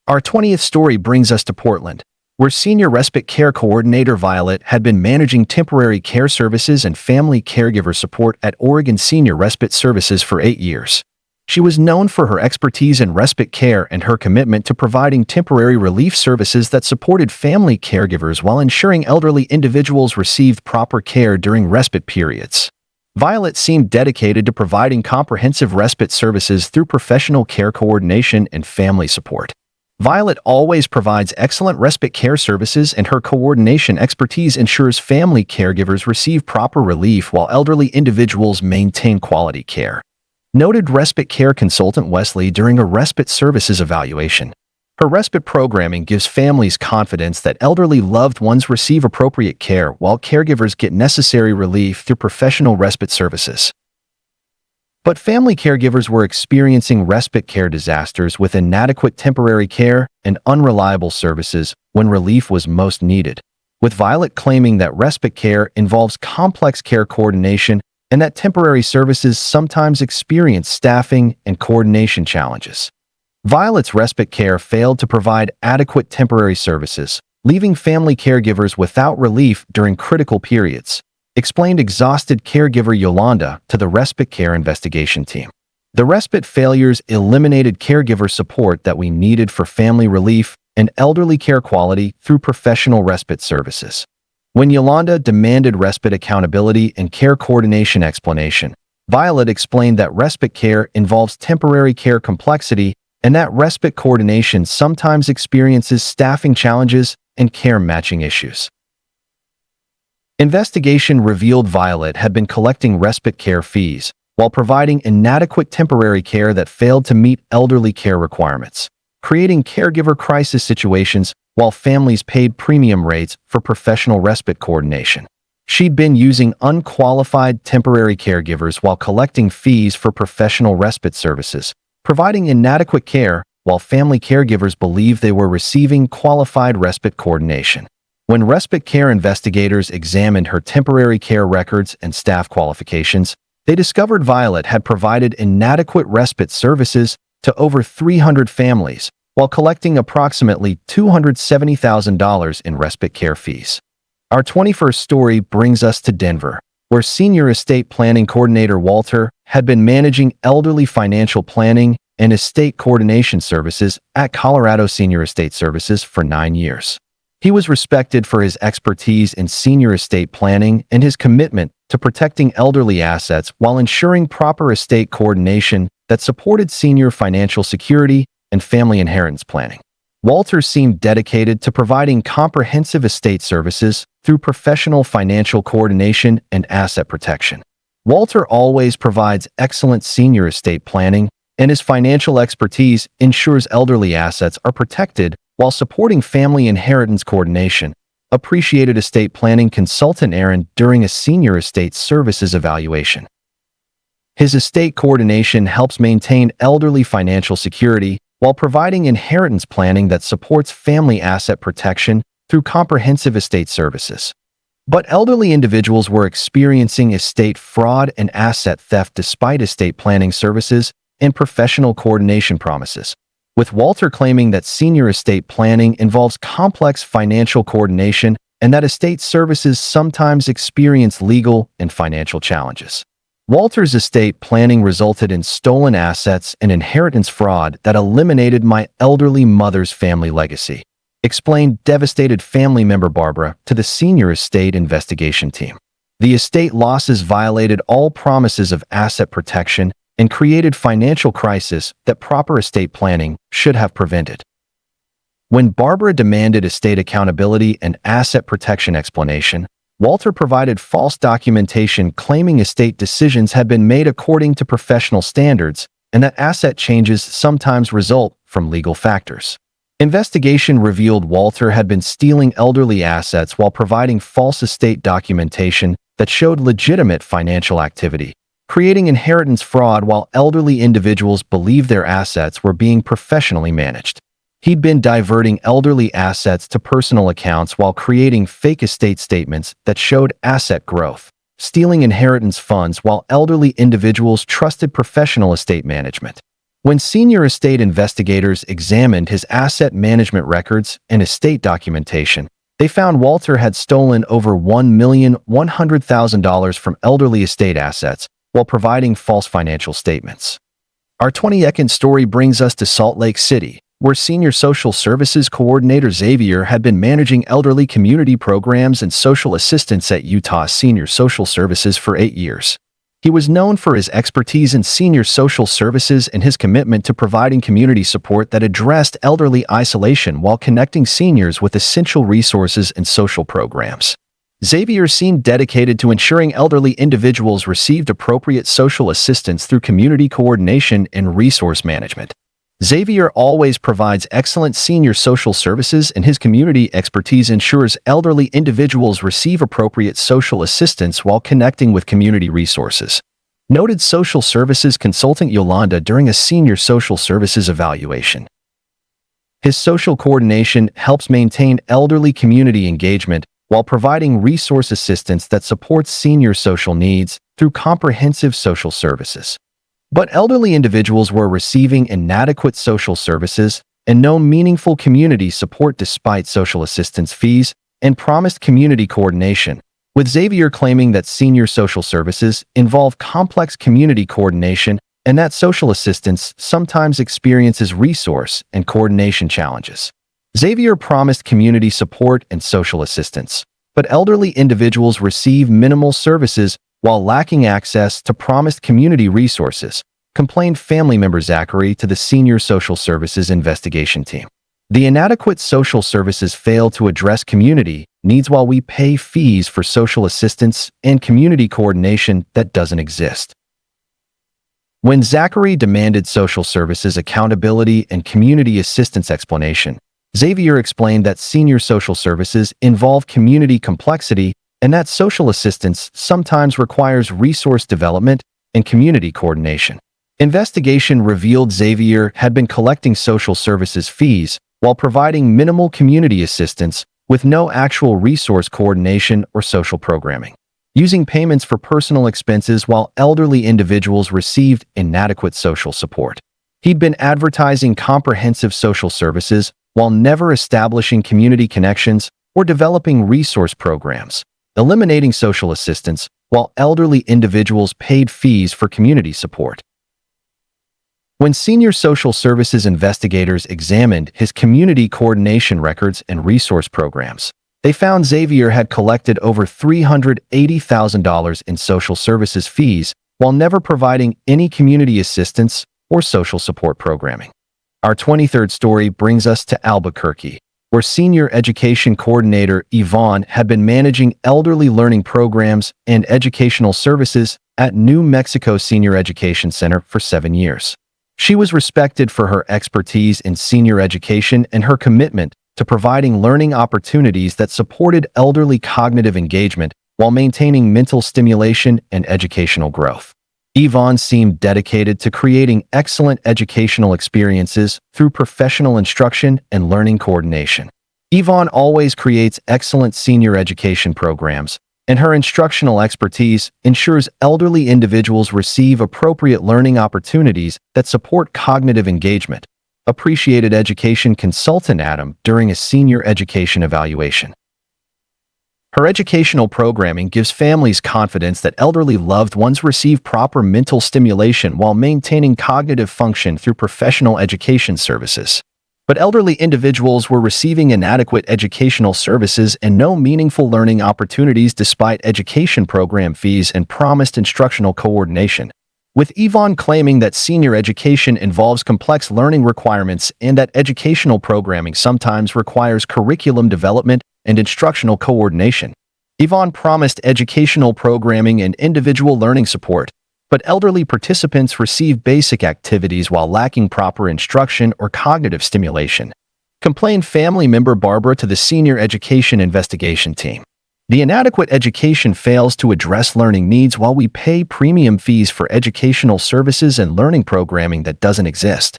Our 20th story brings us to Portland, where Senior Respite Care Coordinator Violet had been managing temporary care services and family caregiver support at Oregon Senior Respite Services for 8 years. She was known for her expertise in respite care and her commitment to providing temporary relief services that supported family caregivers while ensuring elderly individuals received proper care during respite periods. Violet seemed dedicated to providing comprehensive respite services through professional care coordination and family support. Violet always provides excellent respite care services, and her coordination expertise ensures family caregivers receive proper relief while elderly individuals maintain quality care. Noted respite care consultant Wesley during a respite services evaluation. Her respite programming gives families confidence that elderly loved ones receive appropriate care while caregivers get necessary relief through professional respite services. But family caregivers were experiencing respite care disasters with inadequate temporary care and unreliable services when relief was most needed, with Violet claiming that respite care involves complex care coordination and that temporary services sometimes experience staffing and coordination challenges. Violet's respite care failed to provide adequate temporary services, leaving family caregivers without relief during critical periods, explained exhausted caregiver Yolanda to the respite care investigation team. The respite failures eliminated caregiver support that we needed for family relief and elderly care quality through professional respite services. When Yolanda demanded respite accountability and care coordination explanation, Violet explained that respite care involves temporary care complexity and that respite coordination sometimes experiences staffing challenges and care matching issues. Investigation revealed Violet had been collecting respite care fees while providing inadequate temporary care that failed to meet elderly care requirements, creating caregiver crisis situations while families paid premium rates for professional respite coordination. She'd been using unqualified temporary caregivers while collecting fees for professional respite services, providing inadequate care while family caregivers believed they were receiving qualified respite coordination. When respite care investigators examined her temporary care records and staff qualifications, they discovered Violet had provided inadequate respite services to over 300 families, while collecting approximately $270,000 in respite care fees. Our 21st story brings us to Denver, where Senior Estate Planning Coordinator Walter had been managing elderly financial planning and estate coordination services at Colorado Senior Estate Services for 9 years. He was respected for his expertise in senior estate planning and his commitment to protecting elderly assets while ensuring proper estate coordination that supported senior financial security and family inheritance planning. Walter seemed dedicated to providing comprehensive estate services through professional financial coordination and asset protection. Walter always provides excellent senior estate planning, and his financial expertise ensures elderly assets are protected while supporting family inheritance coordination, appreciated estate planning consultant Aaron during a senior estate services evaluation. His estate coordination helps maintain elderly financial security while providing inheritance planning that supports family asset protection through comprehensive estate services. But elderly individuals were experiencing estate fraud and asset theft despite estate planning services and professional coordination promises, with Walter claiming that senior estate planning involves complex financial coordination and that estate services sometimes experience legal and financial challenges. Walter's estate planning resulted in stolen assets and inheritance fraud that eliminated my elderly mother's family legacy, explained devastated family member Barbara to the senior estate investigation team. The estate losses violated all promises of asset protection and created financial crisis that proper estate planning should have prevented. When Barbara demanded estate accountability and asset protection explanation, Walter provided false documentation claiming estate decisions had been made according to professional standards and that asset changes sometimes result from legal factors. Investigation revealed Walter had been stealing elderly assets while providing false estate documentation that showed legitimate financial activity, creating inheritance fraud while elderly individuals believed their assets were being professionally managed. He'd been diverting elderly assets to personal accounts while creating fake estate statements that showed asset growth, stealing inheritance funds while elderly individuals trusted professional estate management. When senior estate investigators examined his asset management records and estate documentation, they found Walter had stolen over $1,100,000 from elderly estate assets while providing false financial statements. Our 22nd story brings us to Salt Lake City, where Senior Social Services Coordinator Xavier had been managing elderly community programs and social assistance at Utah Senior Social Services for 8 years. He was known for his expertise in senior social services and his commitment to providing community support that addressed elderly isolation while connecting seniors with essential resources and social programs. Xavier seemed dedicated to ensuring elderly individuals received appropriate social assistance through community coordination and resource management. Xavier always provides excellent senior social services, and his community expertise ensures elderly individuals receive appropriate social assistance while connecting with community resources. Noted social services consultant Yolanda during a senior social services evaluation. His social coordination helps maintain elderly community engagement while providing resource assistance that supports senior social needs through comprehensive social services. But elderly individuals were receiving inadequate social services and no meaningful community support despite social assistance fees and promised community coordination, with Xavier claiming that senior social services involve complex community coordination and that social assistance sometimes experiences resource and coordination challenges. Xavier promised community support and social assistance, but elderly individuals receive minimal services while lacking access to promised community resources, complained family member Zachary to the Senior Social Services investigation team. The inadequate social services fail to address community needs while we pay fees for social assistance and community coordination that doesn't exist. When Zachary demanded social services accountability and community assistance explanation, Xavier explained that senior social services involve community complexity and that social assistance sometimes requires resource development and community coordination. Investigation revealed Xavier had been collecting social services fees while providing minimal community assistance with no actual resource coordination or social programming, using payments for personal expenses while elderly individuals received inadequate social support. He'd been advertising comprehensive social services while never establishing community connections or developing resource programs, eliminating social assistance while elderly individuals paid fees for community support. When Senior Social Services investigators examined his community coordination records and resource programs, they found Xavier had collected over $380,000 in social services fees while never providing any community assistance or social support programming. Our 23rd story brings us to Albuquerque, where Senior Education Coordinator Yvonne had been managing elderly learning programs and educational services at New Mexico Senior Education Center for 7 years. She was respected for her expertise in senior education and her commitment to providing learning opportunities that supported elderly cognitive engagement while maintaining mental stimulation and educational growth. Yvonne seemed dedicated to creating excellent educational experiences through professional instruction and learning coordination. Yvonne always creates excellent senior education programs, and her instructional expertise ensures elderly individuals receive appropriate learning opportunities that support cognitive engagement, appreciated education consultant Adam during a senior education evaluation. Her educational programming gives families confidence that elderly loved ones receive proper mental stimulation while maintaining cognitive function through professional education services. But elderly individuals were receiving inadequate educational services and no meaningful learning opportunities despite education program fees and promised instructional coordination, with Yvonne claiming that senior education involves complex learning requirements and that educational programming sometimes requires curriculum development and instructional coordination. Yvonne promised educational programming and individual learning support, but elderly participants receive basic activities while lacking proper instruction or cognitive stimulation, complained family member Barbara to the Senior Education Investigation Team. The inadequate education fails to address learning needs while we pay premium fees for educational services and learning programming that doesn't exist.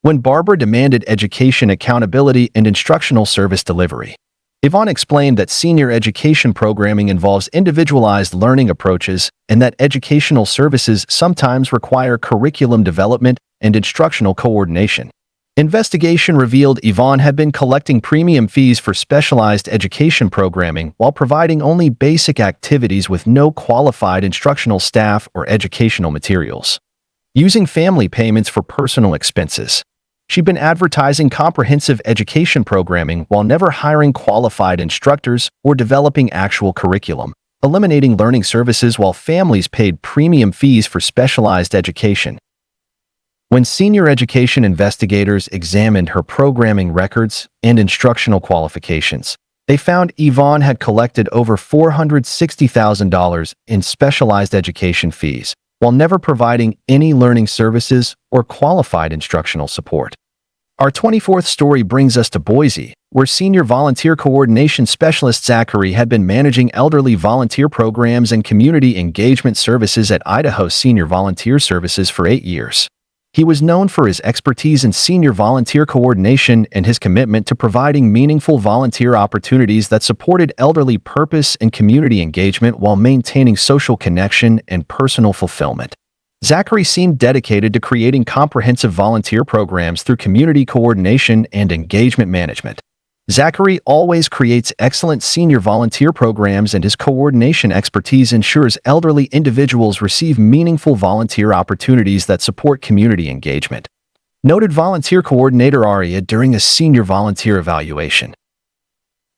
When Barbara demanded education accountability and instructional service delivery, Yvonne explained that senior education programming involves individualized learning approaches and that educational services sometimes require curriculum development and instructional coordination. Investigation revealed Yvonne had been collecting premium fees for specialized education programming while providing only basic activities with no qualified instructional staff or educational materials. Using family payments for personal expenses. She'd been advertising comprehensive education programming while never hiring qualified instructors or developing actual curriculum, eliminating learning services while families paid premium fees for specialized education. When senior education investigators examined her programming records and instructional qualifications, they found Yvonne had collected over $460,000 in specialized education fees, while never providing any learning services or qualified instructional support. Our 24th story brings us to Boise, where Senior Volunteer Coordination Specialist Zachary had been managing elderly volunteer programs and community engagement services at Idaho Senior Volunteer Services for 8 years. He was known for his expertise in senior volunteer coordination and his commitment to providing meaningful volunteer opportunities that supported elderly purpose and community engagement while maintaining social connection and personal fulfillment. Zachary seemed dedicated to creating comprehensive volunteer programs through community coordination and engagement management. Zachary always creates excellent senior volunteer programs, and his coordination expertise ensures elderly individuals receive meaningful volunteer opportunities that support community engagement. Noted volunteer coordinator Aria during a senior volunteer evaluation.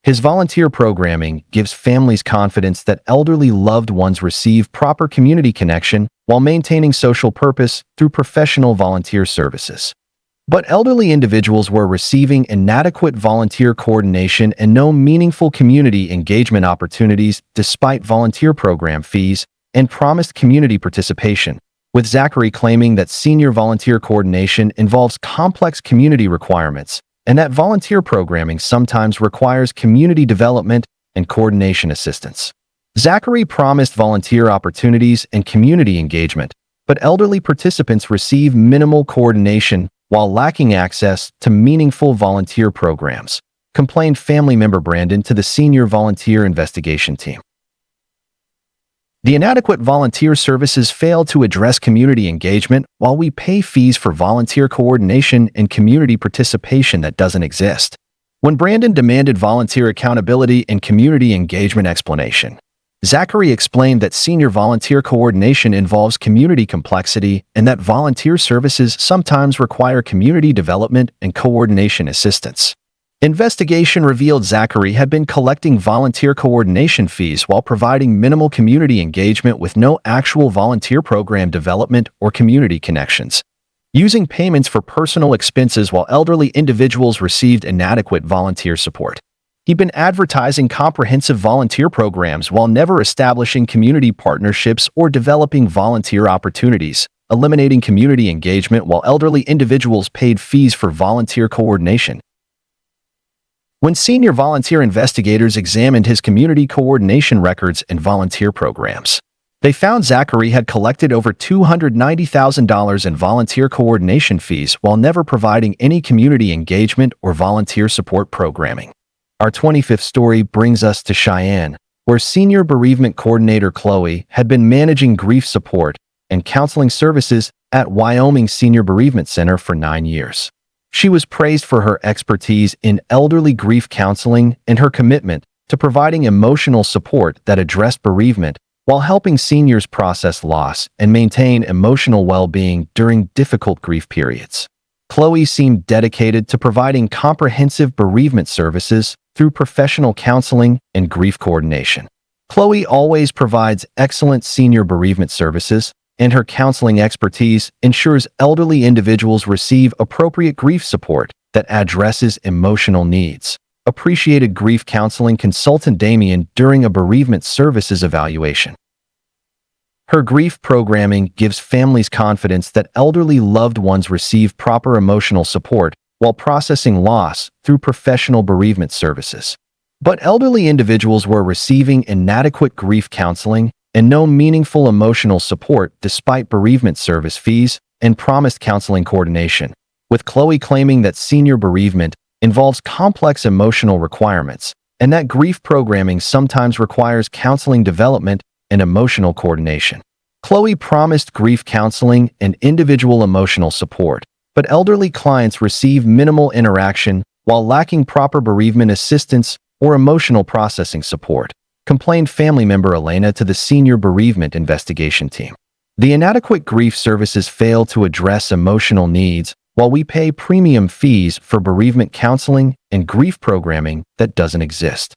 His volunteer programming gives families confidence that elderly loved ones receive proper community connection while maintaining social purpose through professional volunteer services. But elderly individuals were receiving inadequate volunteer coordination and no meaningful community engagement opportunities despite volunteer program fees and promised community participation, with Zachary claiming that senior volunteer coordination involves complex community requirements and that volunteer programming sometimes requires community development and coordination assistance. Zachary promised volunteer opportunities and community engagement, but elderly participants receive minimal coordination while lacking access to meaningful volunteer programs, complained family member Brandon to the Senior Volunteer Investigation Team. The inadequate volunteer services fail to address community engagement while we pay fees for volunteer coordination and community participation that doesn't exist. When Brandon demanded volunteer accountability and community engagement explanation, Zachary explained that senior volunteer coordination involves community complexity and that volunteer services sometimes require community development and coordination assistance. Investigation revealed Zachary had been collecting volunteer coordination fees while providing minimal community engagement with no actual volunteer program development or community connections, using payments for personal expenses while elderly individuals received inadequate volunteer support. He'd been advertising comprehensive volunteer programs while never establishing community partnerships or developing volunteer opportunities, eliminating community engagement while elderly individuals paid fees for volunteer coordination. When senior volunteer investigators examined his community coordination records and volunteer programs, they found Zachary had collected over $290,000 in volunteer coordination fees while never providing any community engagement or volunteer support programming. Our 25th story brings us to Cheyenne, where Senior Bereavement Coordinator Chloe had been managing grief support and counseling services at Wyoming Senior Bereavement Center for 9 years. She was praised for her expertise in elderly grief counseling and her commitment to providing emotional support that addressed bereavement while helping seniors process loss and maintain emotional well-being during difficult grief periods. Chloe seemed dedicated to providing comprehensive bereavement services through professional counseling and grief coordination. Chloe always provides excellent senior bereavement services, and her counseling expertise ensures elderly individuals receive appropriate grief support that addresses emotional needs. Appreciated grief counseling consultant Damien during a bereavement services evaluation. Her grief programming gives families confidence that elderly loved ones receive proper emotional support while processing loss through professional bereavement services. But elderly individuals were receiving inadequate grief counseling and no meaningful emotional support despite bereavement service fees and promised counseling coordination, with Chloe claiming that senior bereavement involves complex emotional requirements and that grief programming sometimes requires counseling development and emotional coordination. Chloe promised grief counseling and individual emotional support, but elderly clients receive minimal interaction while lacking proper bereavement assistance or emotional processing support, complained family member Elena to the senior bereavement investigation team. The inadequate grief services fail to address emotional needs, while we pay premium fees for bereavement counseling and grief programming that doesn't exist.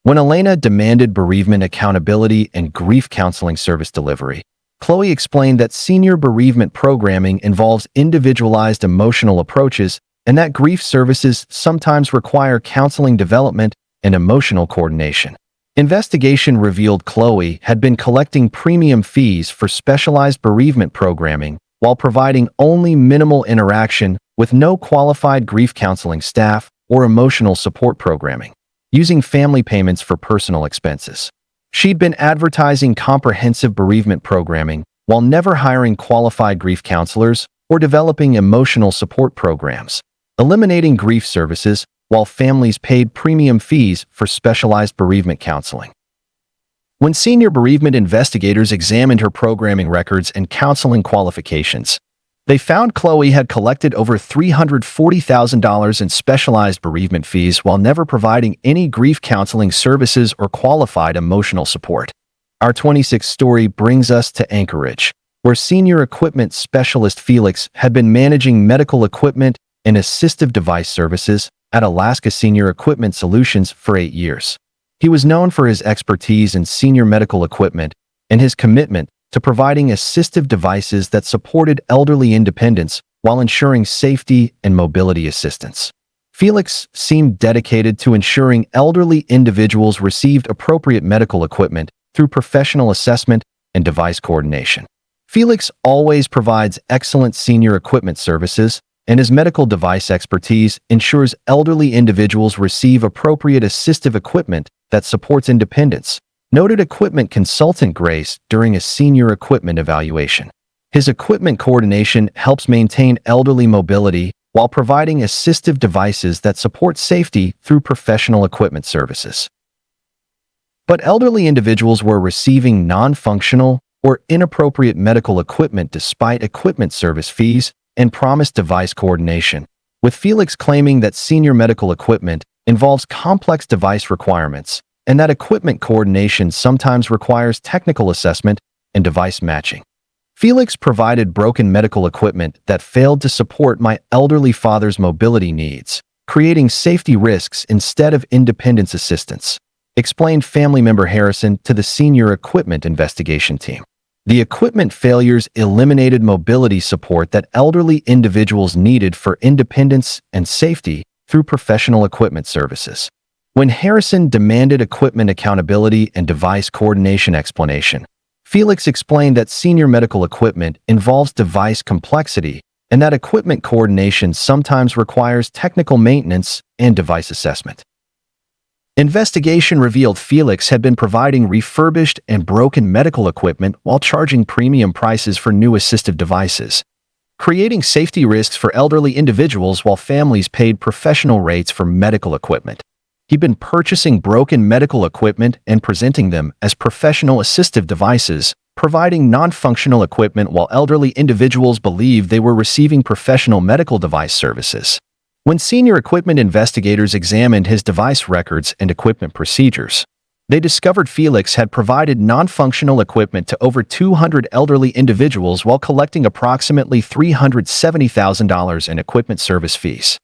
When Elena demanded bereavement accountability and grief counseling service delivery, Chloe explained that senior bereavement programming involves individualized emotional approaches and that grief services sometimes require counseling development and emotional coordination. Investigation revealed Chloe had been collecting premium fees for specialized bereavement programming while providing only minimal interaction with no qualified grief counseling staff or emotional support programming, using family payments for personal expenses. She'd been advertising comprehensive bereavement programming while never hiring qualified grief counselors or developing emotional support programs, eliminating grief services while families paid premium fees for specialized bereavement counseling. When senior bereavement investigators examined her programming records and counseling qualifications, they found Chloe had collected over $340,000 in specialized bereavement fees while never providing any grief counseling services or qualified emotional support. Our 26th story brings us to Anchorage, where senior equipment specialist Felix had been managing medical equipment and assistive device services at Alaska Senior Equipment Solutions for 8 years. He was known for his expertise in senior medical equipment and his commitment to providing assistive devices that supported elderly independence while ensuring safety and mobility assistance. Felix seemed dedicated to ensuring elderly individuals received appropriate medical equipment through professional assessment and device coordination. Felix always provides excellent senior equipment services, and his medical device expertise ensures elderly individuals receive appropriate assistive equipment that supports independence, noted equipment consultant Grace during a senior equipment evaluation. His equipment coordination helps maintain elderly mobility while providing assistive devices that support safety through professional equipment services. But elderly individuals were receiving non-functional or inappropriate medical equipment despite equipment service fees and promised device coordination, with Felix claiming that senior medical equipment involves complex device requirements and that equipment coordination sometimes requires technical assessment and device matching. Felix provided broken medical equipment that failed to support my elderly father's mobility needs, creating safety risks instead of independence assistance, explained family member Harrison to the senior equipment investigation team. The equipment failures eliminated mobility support that elderly individuals needed for independence and safety through professional equipment services. When Harrison demanded equipment accountability and device coordination explanation, Felix explained that senior medical equipment involves device complexity and that equipment coordination sometimes requires technical maintenance and device assessment. Investigation revealed Felix had been providing refurbished and broken medical equipment while charging premium prices for new assistive devices, creating safety risks for elderly individuals while families paid professional rates for medical equipment. He'd been purchasing broken medical equipment and presenting them as professional assistive devices, providing non-functional equipment while elderly individuals believed they were receiving professional medical device services. When senior equipment investigators examined his device records and equipment procedures, they discovered Felix had provided non-functional equipment to over 200 elderly individuals while collecting approximately $370,000 in equipment service fees.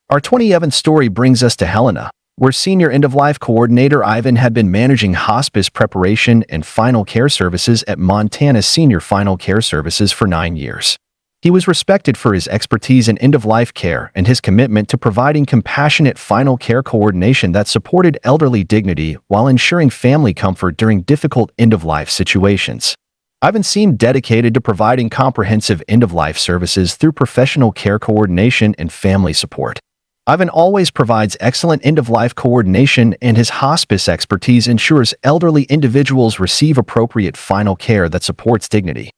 Our 27th story brings us to Helena, where senior end-of-life coordinator Ivan had been managing hospice preparation and final care services at Montana Senior Final Care Services for 9 years. He was respected for his expertise in end-of-life care and his commitment to providing compassionate final care coordination that supported elderly dignity while ensuring family comfort during difficult end-of-life situations. Ivan seemed dedicated to providing comprehensive end-of-life services through professional care coordination and family support. Ivan always provides excellent end-of-life coordination, and his hospice expertise ensures elderly individuals receive appropriate final care that supports dignity.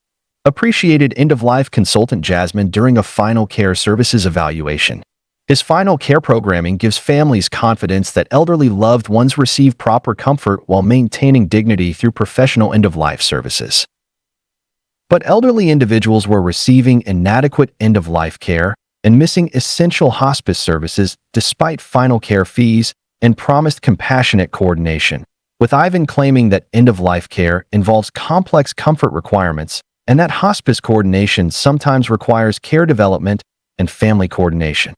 Appreciated end-of-life consultant Jasmine during a final care services evaluation. His final care programming gives families confidence that elderly loved ones receive proper comfort while maintaining dignity through professional end-of-life services. But elderly individuals were receiving inadequate end-of-life care and missing essential hospice services despite final care fees and promised compassionate coordination, with Ivan claiming that end-of-life care involves complex comfort requirements and that hospice coordination sometimes requires care development and family coordination.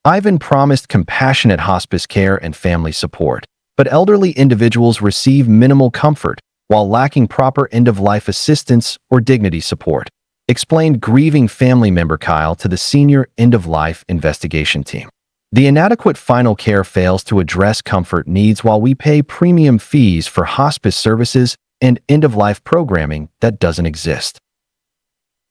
Ivan promised compassionate hospice care and family support, but elderly individuals receive minimal comfort while lacking proper end-of-life assistance or dignity support, explained grieving family member Kyle to the senior end-of-life investigation team. The inadequate final care fails to address comfort needs while we pay premium fees for hospice services and end-of-life programming that doesn't exist.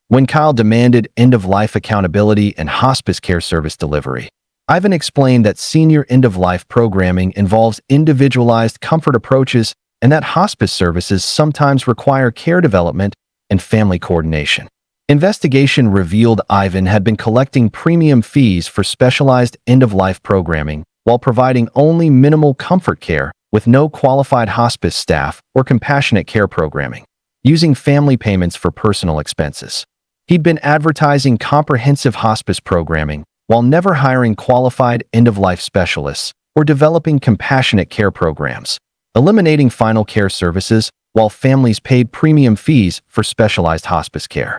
When Kyle demanded end-of-life accountability and hospice care service delivery, Ivan explained that senior end-of-life programming involves individualized comfort approaches and that hospice services sometimes require care development and family coordination. Investigation revealed Ivan had been collecting premium fees for specialized end-of-life programming while providing only minimal comfort care with no qualified hospice staff or compassionate care programming, using family payments for personal expenses. He'd been advertising comprehensive hospice programming while never hiring qualified end-of-life specialists or developing compassionate care programs, eliminating final care services while families paid premium fees for specialized hospice care.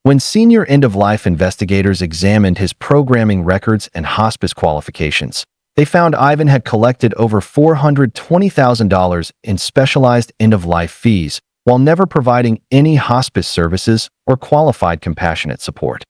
When senior end-of-life investigators examined his programming records and hospice qualifications, they found Ivan had collected over $420,000 in specialized end-of-life fees while never providing any hospice services or qualified compassionate support.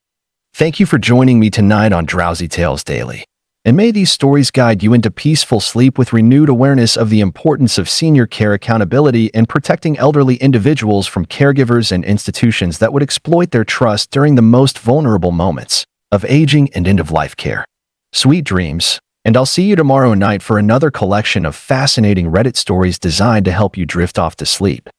Thank you for joining me tonight on Drowsy Tales Daily. And may these stories guide you into peaceful sleep with renewed awareness of the importance of senior care accountability and protecting elderly individuals from caregivers and institutions that would exploit their trust during the most vulnerable moments of aging and end-of-life care. Sweet dreams, and I'll see you tomorrow night for another collection of fascinating Reddit stories designed to help you drift off to sleep.